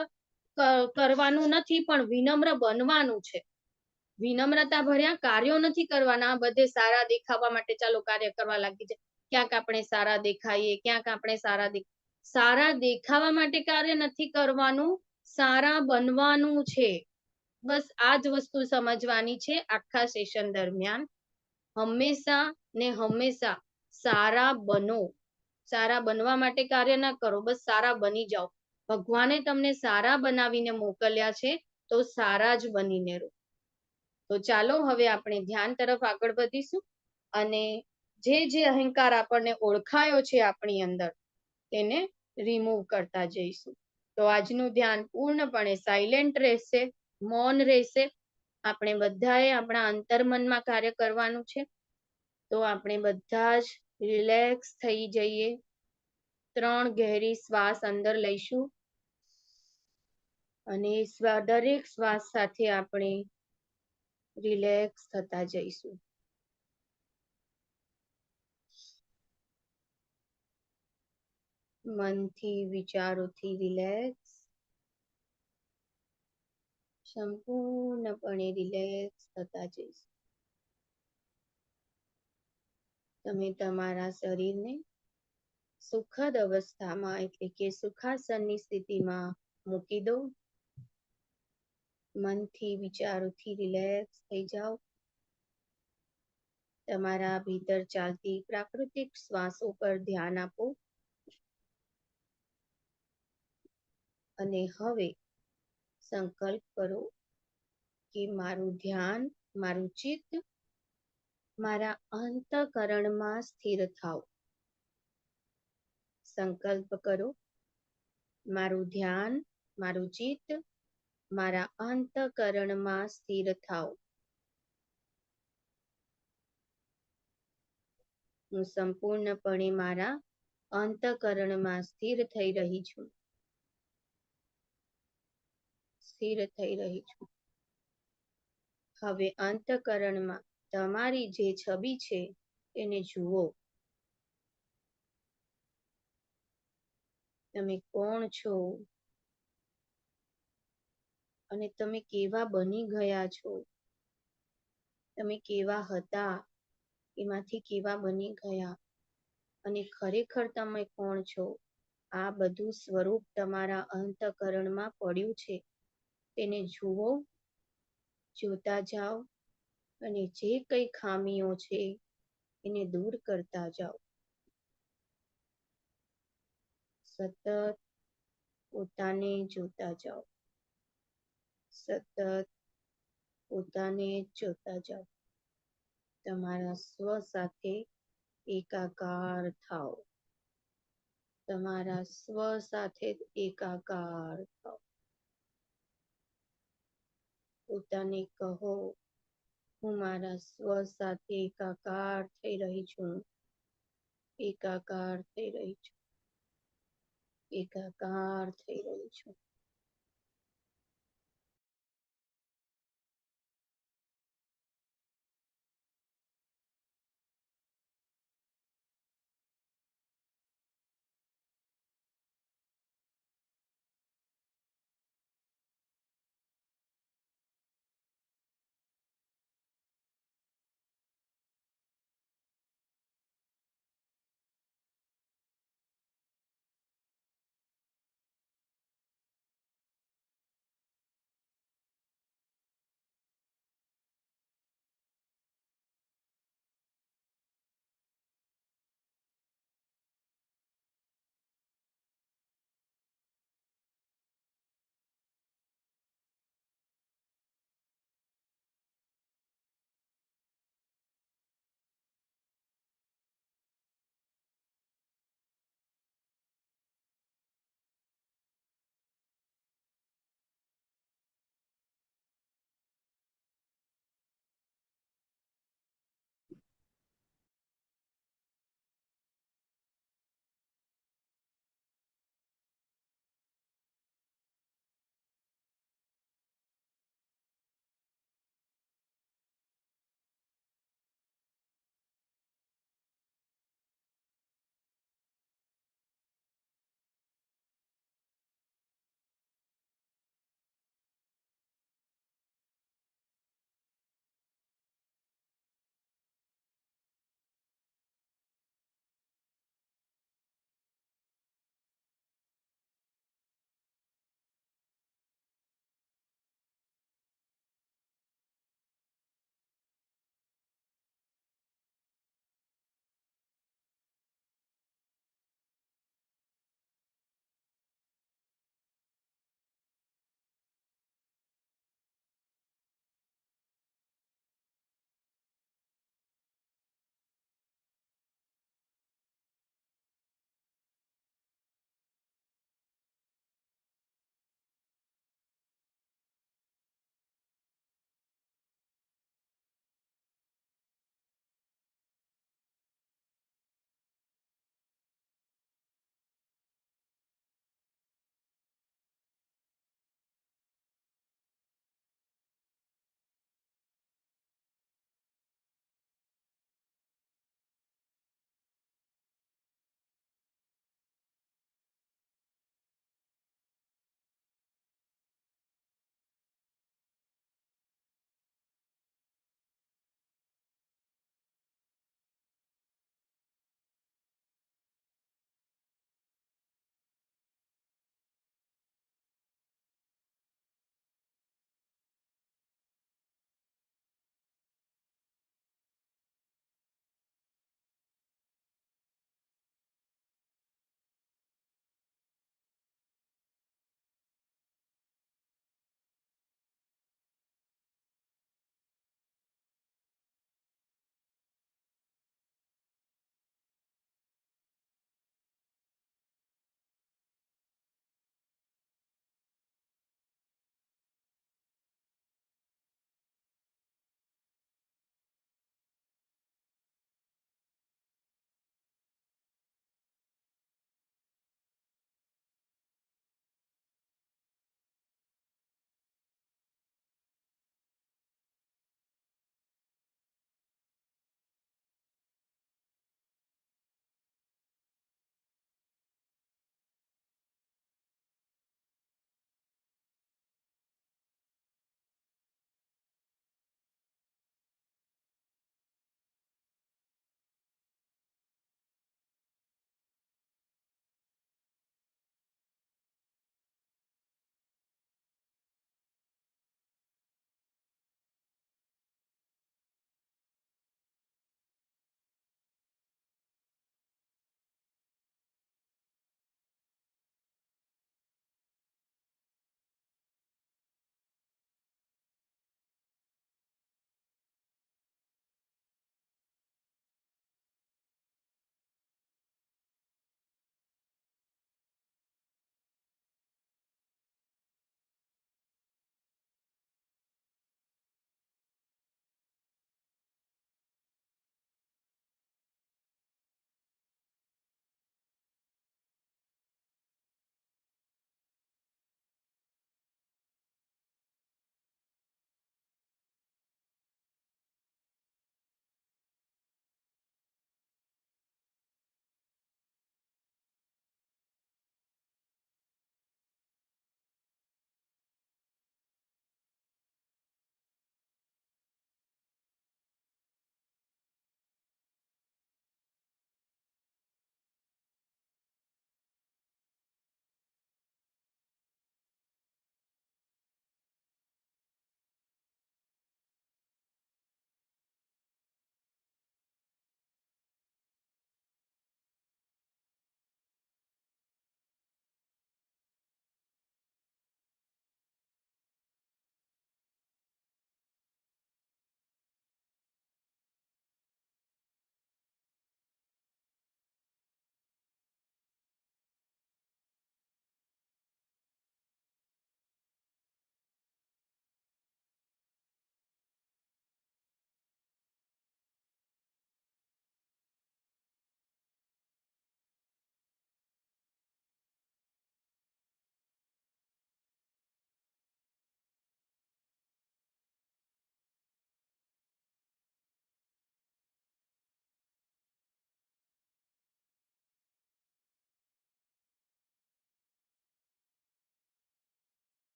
કરવાનું નથી, પણ વિનમ્ર બનવાનું છે. વિનમ્રતા ભર્યા કાર્યો નથી કરવાના. આ બધે સારા દેખાવા માટે ચાલો કાર્ય કરવા લાગી છે. ક્યાંક આપણે સારા દેખાઈએ, ક્યાંક આપણે સારા દેખાવા માટે કાર્ય નથી કરવાનું, સારા બનવાનું છે. બસ આ જ વસ્તુ સમજવાની છે આખા સેશન દરમિયાન. હંમેશા ને હંમેશા સારા બનો. સારા બનવા માટે કાર્ય ના કરો, બસ સારા બની જાઓ. ભગવાને તમને સારા બનાવીને મોકલ્યા છે, તો સારા જ બનીને રહો. તો ચાલો હવે આપણે ધ્યાન તરફ આગળ વધીશું, અને જે અહંકાર આપણને ઓળખાયો છે આપણી અંદર, તેને રિમૂવ કરતા જઈશું. તો આજનું ધ્યાન પૂર્ણપણે સાયલેન્ટ રહેશે, મૌન રહેશે. આપણે બધાએ આપણા અંતર્મનમાં કાર્ય કરવાનું છે. તો આપણે બધા જ રિલેક્સ થઈ જઈએ. 3 ગહેરી શ્વાસ અંદર લઈશું, અને દરેક શ્વાસ સાથે આપણે રિલેક્સ થતા જઈશું. મનથી, વિચારોથી રિલેક્સ, સંપૂર્ણપણે રિલેક્સ થતા જઈશું. તમે તમારા શરીરને સુખદ અવસ્થામાં, એટલે કે સુખાસનની સ્થિતિમાં મૂકી દો. મનથી, વિચારોથી રિલેક્સ થઈ જાઓ. તમારા ભીતર ચાલતી પ્રાકૃતિક શ્વાસો પર ધ્યાન આપો. અને હવે સંકલ્પ કરો કે મારું ધ્યાન, મારું ચિત્ત મારા અંતઃકરણમાં સ્થિર થાવ. સંકલ્પ કરો, મારું ધ્યાન, મારું ચિત્ત મારા અંતઃકરણમાં સ્થિર થાવ. હું સંપૂર્ણપણે મારા અંતઃકરણમાં સ્થિર થઈ રહી છું. સ્થિર થઈ રહી છું. હવે અંતઃકરણમાં તમારી જે છબી છે એને જુઓ. તમે કોણ છો અને તમે કેવા બની ગયા છો. તમે કેવા હતા, એમાંથી કેવા બની ગયા, અને ખરેખર તમે કોણ છો, આ બધું સ્વરૂપ તમારા અંતઃકરણમાં પડ્યું છે. તેને જુઓ, જોતા જાઓ, અને જે કઈ ખામીઓ છે એને દૂર કરતા જાઓ. સતત પોતાને જોતા જાઓ. સતત પોતાને જોતા જાઓ. તમારા સ્વ સાથે એકાકાર થાઓ. તમારા સ્વ સાથે એકાકાર થાઓ. પોતાને કહો, હું મારા સ્વ સાથે એકાકાર થઈ રહી છું. એકાકાર થઈ રહી છું. એકાકાર થઈ રહી છું.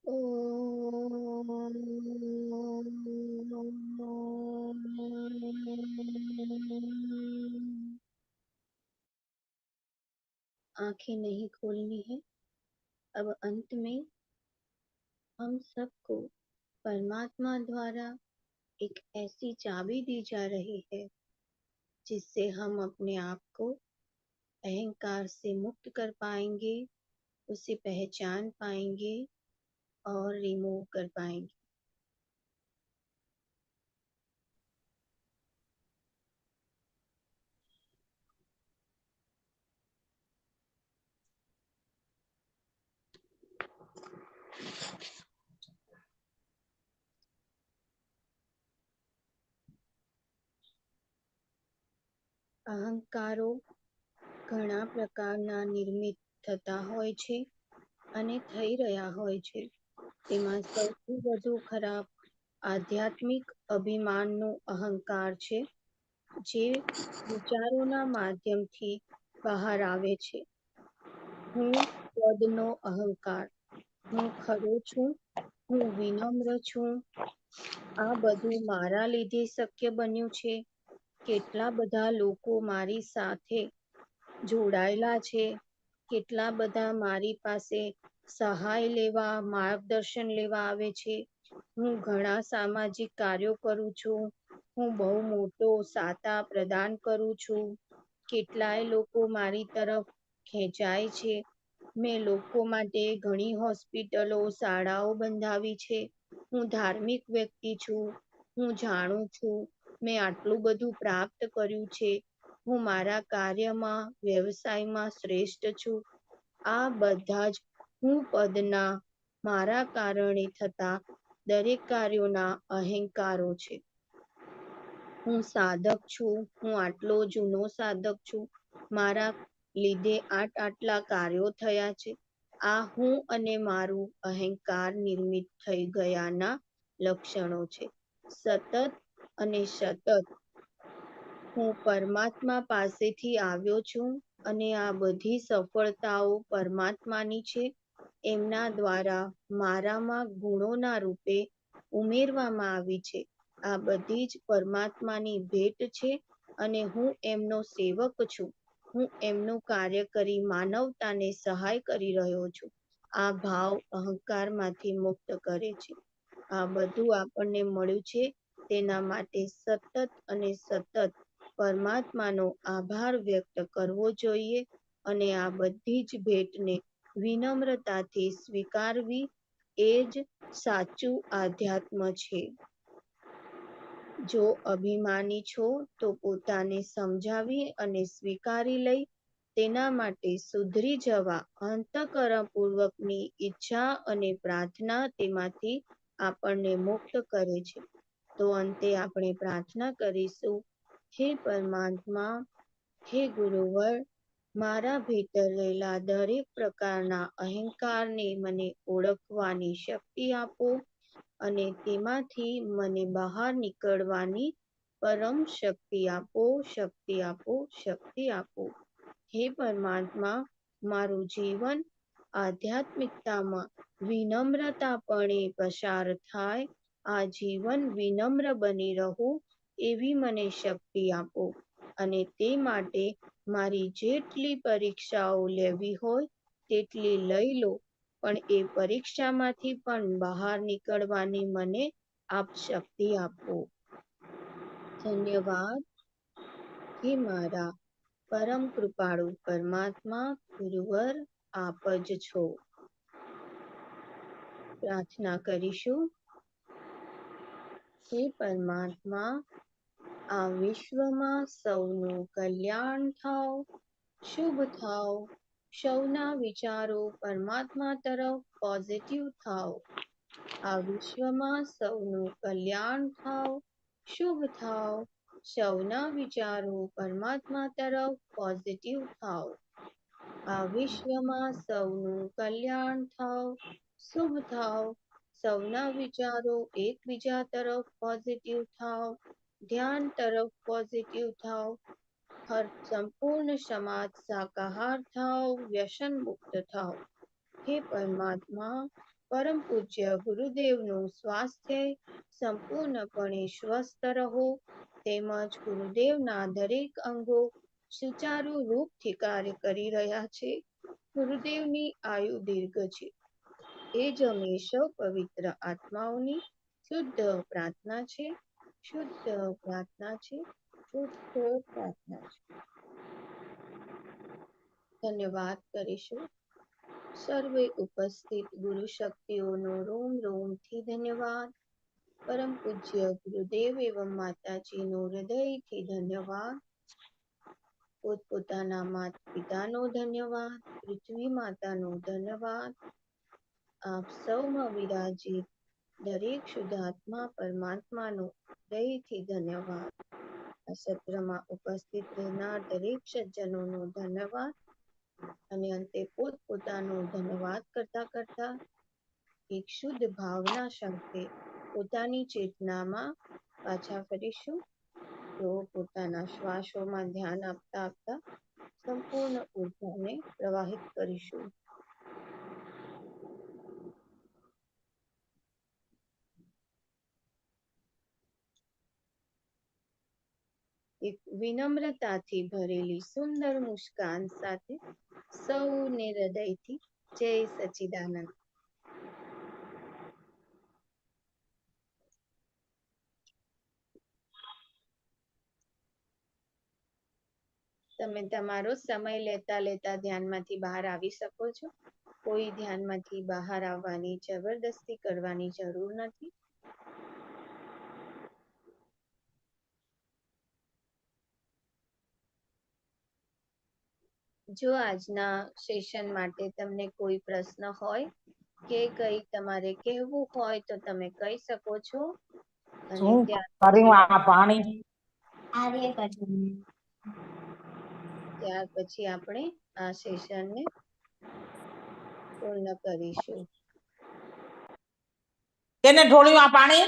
आंखें नहीं खोलनी है। अब अंत में हम सबको परमात्मा द्वारा एक ऐसी चाबी दी जा रही है जिससे हम अपने आप को अहंकार से मुक्त कर पाएंगे, उसे पहचान पाएंगे और रिमूव कर पाएंगे। અહંકારો ઘણા પ્રકારના નિર્મિત થતા હોય છે અને થઈ રહ્યા હોય છે. તેમાં સૌથી વધુ ખરાબ આધ્યાત્મિક અભિમાનનું અહંકાર છે, જે વિચારોના માધ્યમથી બહાર આવે છે. હું પદનો અહંકાર, હું ખરો છું, હું વિનમ્ર છું, આ બધું મારા લીધે શક્ય બન્યું છે. કેટલા બધા લોકો મારી સાથે જોડાયેલા છે, કેટલા બધા મારી પાસે સહાય લેવા, માર્ગદર્શન લેવા આવે છે. હું ઘણા સામાજિક કાર્યો કરું છું, હું બહુ મોટો સાતા પ્રદાન કરું છું. કેટલાય લોકો મારી તરફ ખેંચાય છે. મેં લોકો માટે ઘણી હોસ્પિટલો, શાળાઓ બંધાવી છે. હું ધાર્મિક વ્યક્તિ છું, હું જાણું છું, મેં આટલું બધું પ્રાપ્ત કર્યું છે. હું મારા કાર્યમાં, વ્યવસાયમાં શ્રેષ્ઠ છું. આ બધા જ હું પદના, મારા કારણે થતા દરેક કાર્યોના અહંકારો છે. હું સાધક છું, હું આટલો જૂનો સાધક છું, મારા લીધે આટલા કાર્યો થયા છે. આ હું અને મારું અહંકાર નિર્મિત થઈ ગયાના લક્ષણો છે. સતત અને સતત હું પરમાત્મા પાસેથી આવ્યો છું અને આ બધી સફળતાઓ પરમાત્માની છે. એમના દ્વારા મારામાં ગુણોના રૂપે ઉમેરવામાં આવી છે. આ બધી જ પરમાત્માની ભેટ છે અને હું એમનો સેવક છું. હું એમનું કાર્ય કરી માનવતાને સહાય કરી રહ્યો છું. આ ભાવ અહંકારમાંથી મુક્ત કરે છે. આ બધું આપણને મળ્યું છે તેના માટે સતત અને સતત પરમાત્માનો આભાર વ્યક્ત કરવો જોઈએ અને આ બધી જ ભેટને વિનમ્રતાથી સ્વીકારવી એ જ સાચું આધ્યાત્મ છે. જો અભિમાની છો તો પોતાને સમજાવી અને સ્વીકારી લઈ તેના માટે સુધરી જવા અંતઃકરણપૂર્વકની ઈચ્છા અને પ્રાર્થના તેમાંથી આપણને મુક્ત કરે છે. તો અંતે આપણે પ્રાર્થના કરીશું, હે પરમાત્મા, હે ગુરુવર, મારા ભીતર રહેલા દરેક પ્રકારના અહંકારને મને ઓળખવાની શક્તિ આપો અને તેમાંથી મને બહાર નીકળવાની પરમ શક્તિ આપો, શક્તિ આપો, શક્તિ આપો. હે પરમાત્મા, મારું જીવન આધ્યાત્મિકતામાં વિનમ્રતાપણે પસાર થાય, આ જીવન વિનમ્ર બની રહું એવી મને શક્તિ આપો અને તે માટે મારી જેટલી પરીક્ષાઓ લેવી હોય તેટલી લઈ લો, પણ એ પરીક્ષામાંથી પણ બહાર નીકળવાની મને આપ શક્તિ આપો. ધન્યવાદ. હે મારા પરમ કૃપાળુ પરમાત્મા, ગુરુવર આપ જ છો. પ્રાર્થના કરીશું. હે પરમાત્મા, આ વિશ્વમાં સૌનું કલ્યાણ થાવ, શુભ થાવ, સૌના વિચારો પરમાત્મા તરફ પોઝિટિવ થાવ. આ વિશ્વમાં સૌનું કલ્યાણ થાવ, શુભ થાવ, સૌના વિચારો પરમાત્મા તરફ પોઝિટિવ થાવ. આ વિશ્વમાં સૌનું કલ્યાણ થાવ, શુભ થાવ, સૌના વિચારો એકબીજા તરફ પોઝિટિવ થાવ, ધ્યાન તરફ પોઝિટિવ થાવ. સંપૂર્ણ સમાજ શાકાહાર થાવ, વ્યસન મુક્ત થાવ. હે પરમાત્મા, પરમ પૂજ્ય ગુરુદેવનું સ્વાસ્થ્ય સંપૂર્ણપણે સ્વસ્થ રહો તેમજ ગુરુદેવના દરેક અંગો સુચારુ રૂપથી કાર્ય કરી રહ્યા છે. ગુરુદેવની આયુ દીર્ઘ છે એ જ અમે સૌ પવિત્ર આત્માઓની શુદ્ધ પ્રાર્થના છે. શુદ્ધ પ્રાર્થના છે. શુદ્ધ પ્રાર્થના છે. ધન્યવાદ કરીશું. સર્વે ઉપસ્થિત ગુરુ શક્તિઓનો રોમ રોમથી ધન્યવાદ. પરમ પૂજ્ય ગુરુદેવ એવં માતાજીનો હૃદયથી ધન્યવાદ. પોતપોતાના માતા પિતાનો ધન્યવાદ. પૃથ્વી માતાનો ધન્યવાદ. આપ સૌમાં વિરાજિત દરેક શુદ્ધાત્મા પરમાત્માનો હૃદયથી ધન્યવાદ. આ સત્રમાં ઉપસ્થિત રહેનાર દરેક સજ્જનોનો ધન્યવાદ. અને અંતે પોતપોતાનો ધન્યવાદ કરતા કરતા એક શુદ્ધ ભાવના સાથે પોતાની ચેતનામાં પાછા ફરીશું. તો પોતાના શ્વાસોમાં ધ્યાન આપતા આપતા સંપૂર્ણ ઉર્જાને પ્રવાહિત કરીશું. એક વિનમ્રતાથી ભરેલી સુંદર મુસ્કાન સાથે સૌને હૃદયથી જય સચ્ચિદાનંદ. તમે તમારો સમય લેતા લેતા ધ્યાનમાંથી બહાર આવી શકો છો. કોઈ ધ્યાનમાંથી બહાર આવવાની જબરદસ્તી કરવાની જરૂર નથી. જો આજના સેશન માટે તમને કોઈ પ્રશ્ન હોય કે કંઈ તમારે કહેવું હોય તો તમે કહી શકો છો. અને ત્યાર પછી આપણે આ સેશનને પૂર્ણ કરીશું. તેને ઢોળ્યું આ પાણી.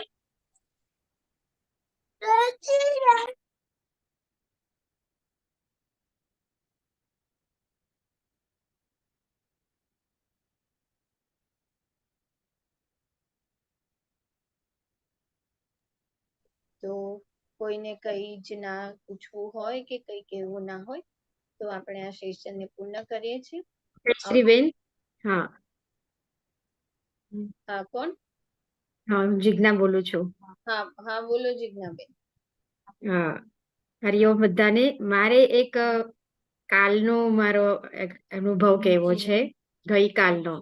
તો કોઈને કંઈ જ ના પૂછવું હોય કે કંઈ કહેવું ના હોય તો આપણે આ સેશનને પૂર્ણ કરીએ છીએ. શ્રીબેન. હા હા, કોણ? હા, હું જિજ્ઞા બોલું છું. હા હા, બોલો જિજ્ઞાબેન. હા, હરિઓમ બધાને. મારે એક કાલનો મારો અનુભવ કેવો છે, ગઈકાલનો.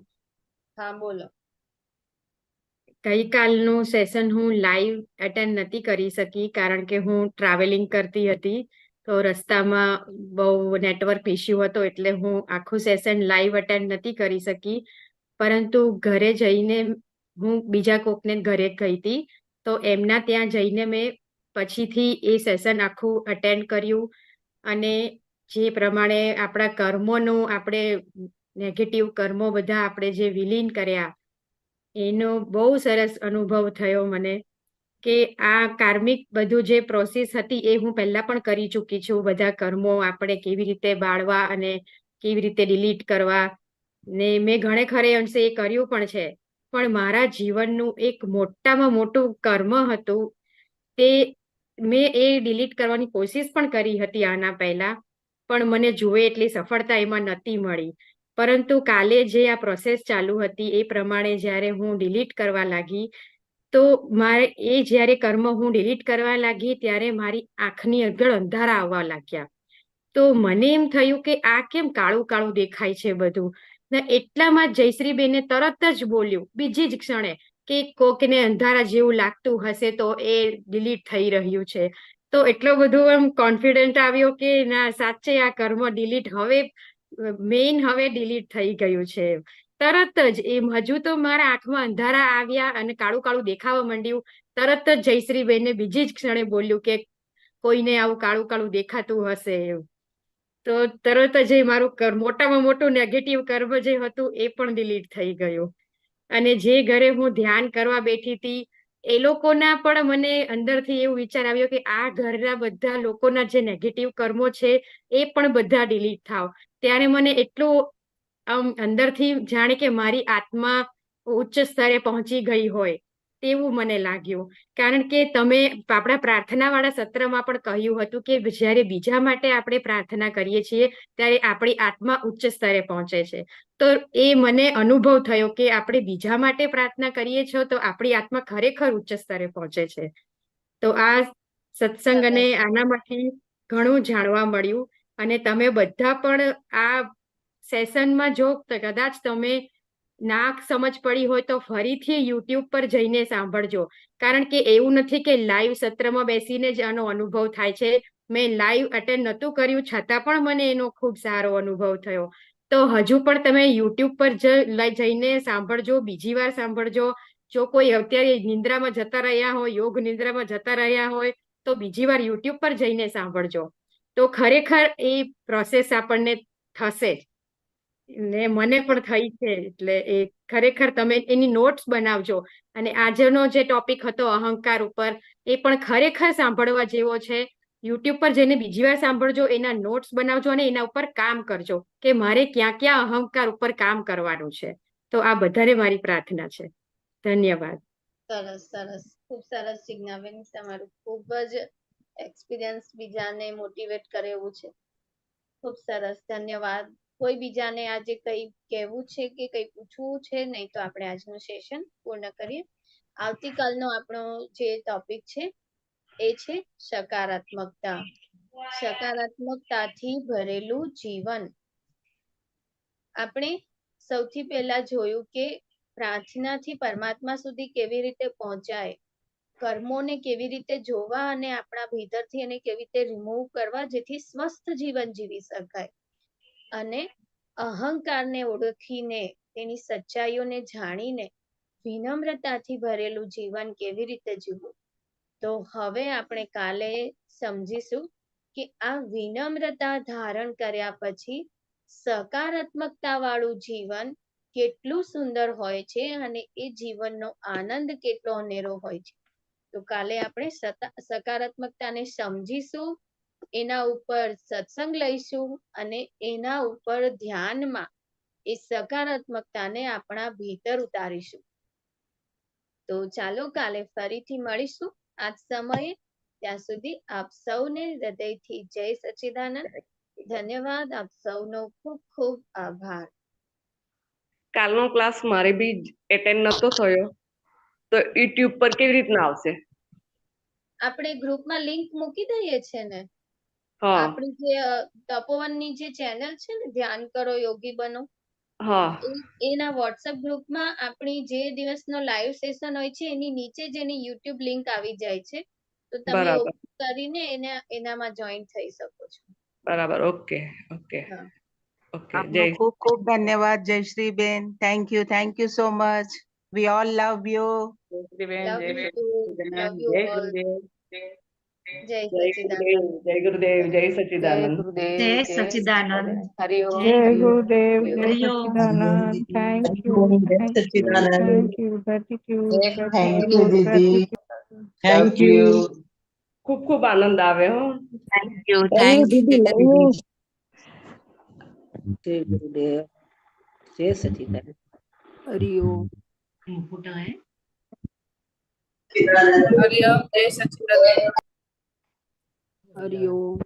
હા, બોલો. ગઈકાલનું સેશન હું લાઈવ એટેન્ડ નથી કરી શકી કારણ કે હું ટ્રાવેલિંગ કરતી હતી. તો રસ્તામાં બહુ નેટવર્ક ઇસ્યુ હતો એટલે હું આખું સેશન લાઈવ એટેન્ડ નથી કરી શકી. પરંતુ ઘરે જઈને હું બીજા કોકને ઘરે ગઈ હતી તો એમના ત્યાં જઈને મેં પછીથી એ સેશન આખું અટેન્ડ કર્યું. અને જે પ્રમાણે આપણા કર્મોનું આપણે નેગેટિવ કર્મો બધા આપણે જે વિલીન કર્યા એનો બહુ સરસ અનુભવ થયો મને કે આ કાર્મિક બધું જે પ્રોસેસ હતી એ હું પહેલા પણ કરી ચૂકી છું. બધા કર્મો આપણે કેવી રીતે બાળવા અને કેવી રીતે ડિલીટ કરવા ને મેં ઘણે ખરે અંશે એ કર્યું પણ છે. પણ મારા જીવનનું એક મોટામાં મોટું કર્મ હતું તે મેં એ ડિલીટ કરવાની કોશિશ પણ કરી હતી આના પહેલા, પણ મને જુએ એટલી સફળતા એમાં નથી મળી. પરંતુ કાલે જે આ પ્રોસેસ ચાલુ હતી એ પ્રમાણે જ્યારે હું ડિલીટ કરવા લાગી તો મારે એ જ્યારે કર્મ હું ડિલીટ કરવા લાગી ત્યારે મારી આંખની આગળ અંધારા આવવા લાગ્યા. તો મને એમ થયું કે આ કેમ કાળું કાળું દેખાય છે બધું. ને એટલામાં જયશ્રીબેને તરત જ બોલ્યું બીજી જ ક્ષણે કે કોકને અંધારા જેવું લાગતું હશે તો એ ડિલીટ થઈ રહ્યું છે. તો એટલો બધો એમ કોન્ફિડન્ટ આવ્યો કે ના સાચે આ કર્મ ડિલીટ હવે ડિલીટ થઈ ગયું છે. તરત જ એમ હજુ તો મારા આંખમાં અંધારા આવ્યા અને કાળું કાળું દેખાવા માંડ્યું. તરત જ જયશ્રીબેને બીજી જ ક્ષણે બોલ્યું કે કોઈને આવું કાળું કાળું દેખાતું હશે એવું. તો તરત જ મારું મોટામાં મોટું નેગેટિવ કર્મ જે હતું એ પણ ડિલીટ થઈ ગયું. અને જે ઘરે હું ધ્યાન કરવા બેઠી હતી એ લોકોના પણ મને અંદરથી એવું વિચાર આવ્યો કે આ ઘરના બધા લોકોના જે નેગેટિવ કર્મો છે એ પણ બધા ડિલીટ થાવ. ત્યારે મને એટલું અંદરથી જાણે કે મારી આત્મા ઉચ્ચ સ્તરે પહોંચી ગઈ હોય તેવું મને લાગ્યું. કારણ કે તમે આપણા પ્રાર્થના વાળા સત્રમાં પણ કહ્યું હતું કે જ્યારે બીજા માટે આપણે પ્રાર્થના કરીએ છીએ ત્યારે આપણી આત્મા ઉચ્ચ સ્તરે પહોંચે છે. તો એ મને અનુભવ થયો કે આપણે બીજા માટે પ્રાર્થના કરીએ છીએ તો આપણી આત્મા ખરેખર ઉચ્ચ સ્તરે પહોંચે છે. તો આ સત્સંગ અને આનામાંથી ઘણું જાણવા મળ્યું. અને તમે બધા પણ આ સેશનમાં જો કદાચ તમે ના સમજ પડી હોય તો ફરીથી યુટ્યુબ પર જઈને સાંભળજો. કારણ કે એવું નથી કે લાઈવ સત્રમાં બેસીને જ આનો અનુભવ થાય છે. મેં લાઈવ અટેન્ડ નહોતું કર્યું છતાં પણ મને એનો ખૂબ સારો અનુભવ થયો. તો હજુ પણ તમે યુટ્યુબ પર જઈને સાંભળજો, બીજી વાર સાંભળજો. જો કોઈ અત્યારે નિંદ્રામાં જતા રહ્યા હોય, યોગ નિંદ્રામાં જતા રહ્યા હોય, તો બીજી વાર યુટ્યુબ પર જઈને સાંભળજો. તો ખરેખર એ પ્રોસેસ આપણને થશે જ. ને મને પણ થઈ છે. એટલે એ ખરેખર તમે એની નોટ્સ બનાવજો. અને આજનો જે ટોપિક હતો અહંકાર ઉપર, એ પણ ખરેખર સાંભળવા જેવો છે. યુટ્યુબ પર જઈને બીજી વાર સાંભળજો, એના નોટ્સ બનાવજો અને એના ઉપર કામ કરજો કે મારે ક્યાં ક્યાં અહંકાર ઉપર કામ કરવાનું છે. તો આ બધાને મારી પ્રાર્થના છે. ધન્યવાદ. સરસ સરસ, ખૂબ સરસ જિજ્ઞાબેન, તમારું ખૂબ જ એક્સપિરિયન્સ બીજાને મોટિવેટ કરે એવું છે. ખૂબ સરસ, ધન્યવાદ. કોઈ બીજાને આજે કઈ કહેવું છે કે કઈ પૂછવું છે? નહીં તો આપણે આજનું સેશન પૂર્ણ કરીએ. આવતીકાલનો આપણો જે ટોપિક છે એ છે સકારાત્મકતા. સકારાત્મકતાથી ભરેલું જીવન. આપણે સૌથી પહેલા જોયું કે પ્રાર્થનાથી પરમાત્મા સુધી કેવી રીતે પહોંચાય, કર્મોને કેવી રીતે જોવા અને આપણા ભીતરથી એને કેવી રીતે રિમૂવ કરવા જેથી સ્વસ્થ જીવન જીવી શકાય, અને અહંકારને ઓળખીને તેની સચ્ચાઈઓને જાણીને વિનમ્રતાથી ભરેલું જીવન કેવી રીતે જીવવું. તો હવે આપણે કાલે સમજીશું કે આ વિનમ્રતા ધારણ કર્યા પછી સકારાત્મકતા વાળું જીવન કેટલું સુંદર હોય છે અને એ જીવનનો આનંદ કેટલો અનેરો હોય છે. તો કાલે આપણે સકારાત્મકતાને સમજીશું, એના ઉપર સત્સંગ લઈશું અને એના ઉપર ધ્યાનમાં એ સકારાત્મકતાને આપણા ભીતર ઉતારીશું. તો ચાલો કાલે ફરીથી મળીશું આ જ સમયે. ત્યાં સુધી આપ સૌને હૃદયથી જય સચ્ચિદાનંદ. ધન્યવાદ. આપ સૌનો ખૂબ ખૂબ આભાર. કાલનો ક્લાસ મારે બી એટેન્ડ નતો થયો, તો યુટ્યુબ પર કેવી રીતના આવશે? આપણે ગ્રુપમાં લિંક મૂકી દઈએ છે ને. હા આપણી જે તપોવનની જે ચેનલ છે ને, ધ્યાન કરો યોગી બનો, હા એના વોટ્સએપ ગ્રુપમાં આપણી જે દિવસનો લાઈવ સેશન હોય છે એની નીચે જ એની યુટ્યુબ લિંક આવી જાય છે. તો તમે બરાબર ઓપન કરીને એનામાં જોઈન થઈ શકો છો. બરાબર. ઓકે ઓકે હા. ઓકે. આપનો ખૂબ ખૂબ ધન્યવાદ જયશ્રી બેન. Thank you so much. We all love you. Love you too. Love you all. જય સચ્ચિદાનંદ. જય ગુરુદેવ. જય સચ્ચિદાનંદ. જય સચ્ચિદાનંદ. હરિઓમ. જય જય ગુરુ. ગુરુદેવ. જય હરિઓમ. સચ્ચિદાનંદ. Thank you. જય Sachchidanand. Thank you. Gratitude. Thank you દીદી. ગ્રેટિટ્યુડ. Thank you. ખૂબ ખૂબ આનંદ આવે હો. થેન્ક યુ દીદી. જય ગુરુદેવ. જય સચિદાનંદ. હરિઓમ. હરિઓમ. જય સચ્ચિદાનંદ. હરિઓમ.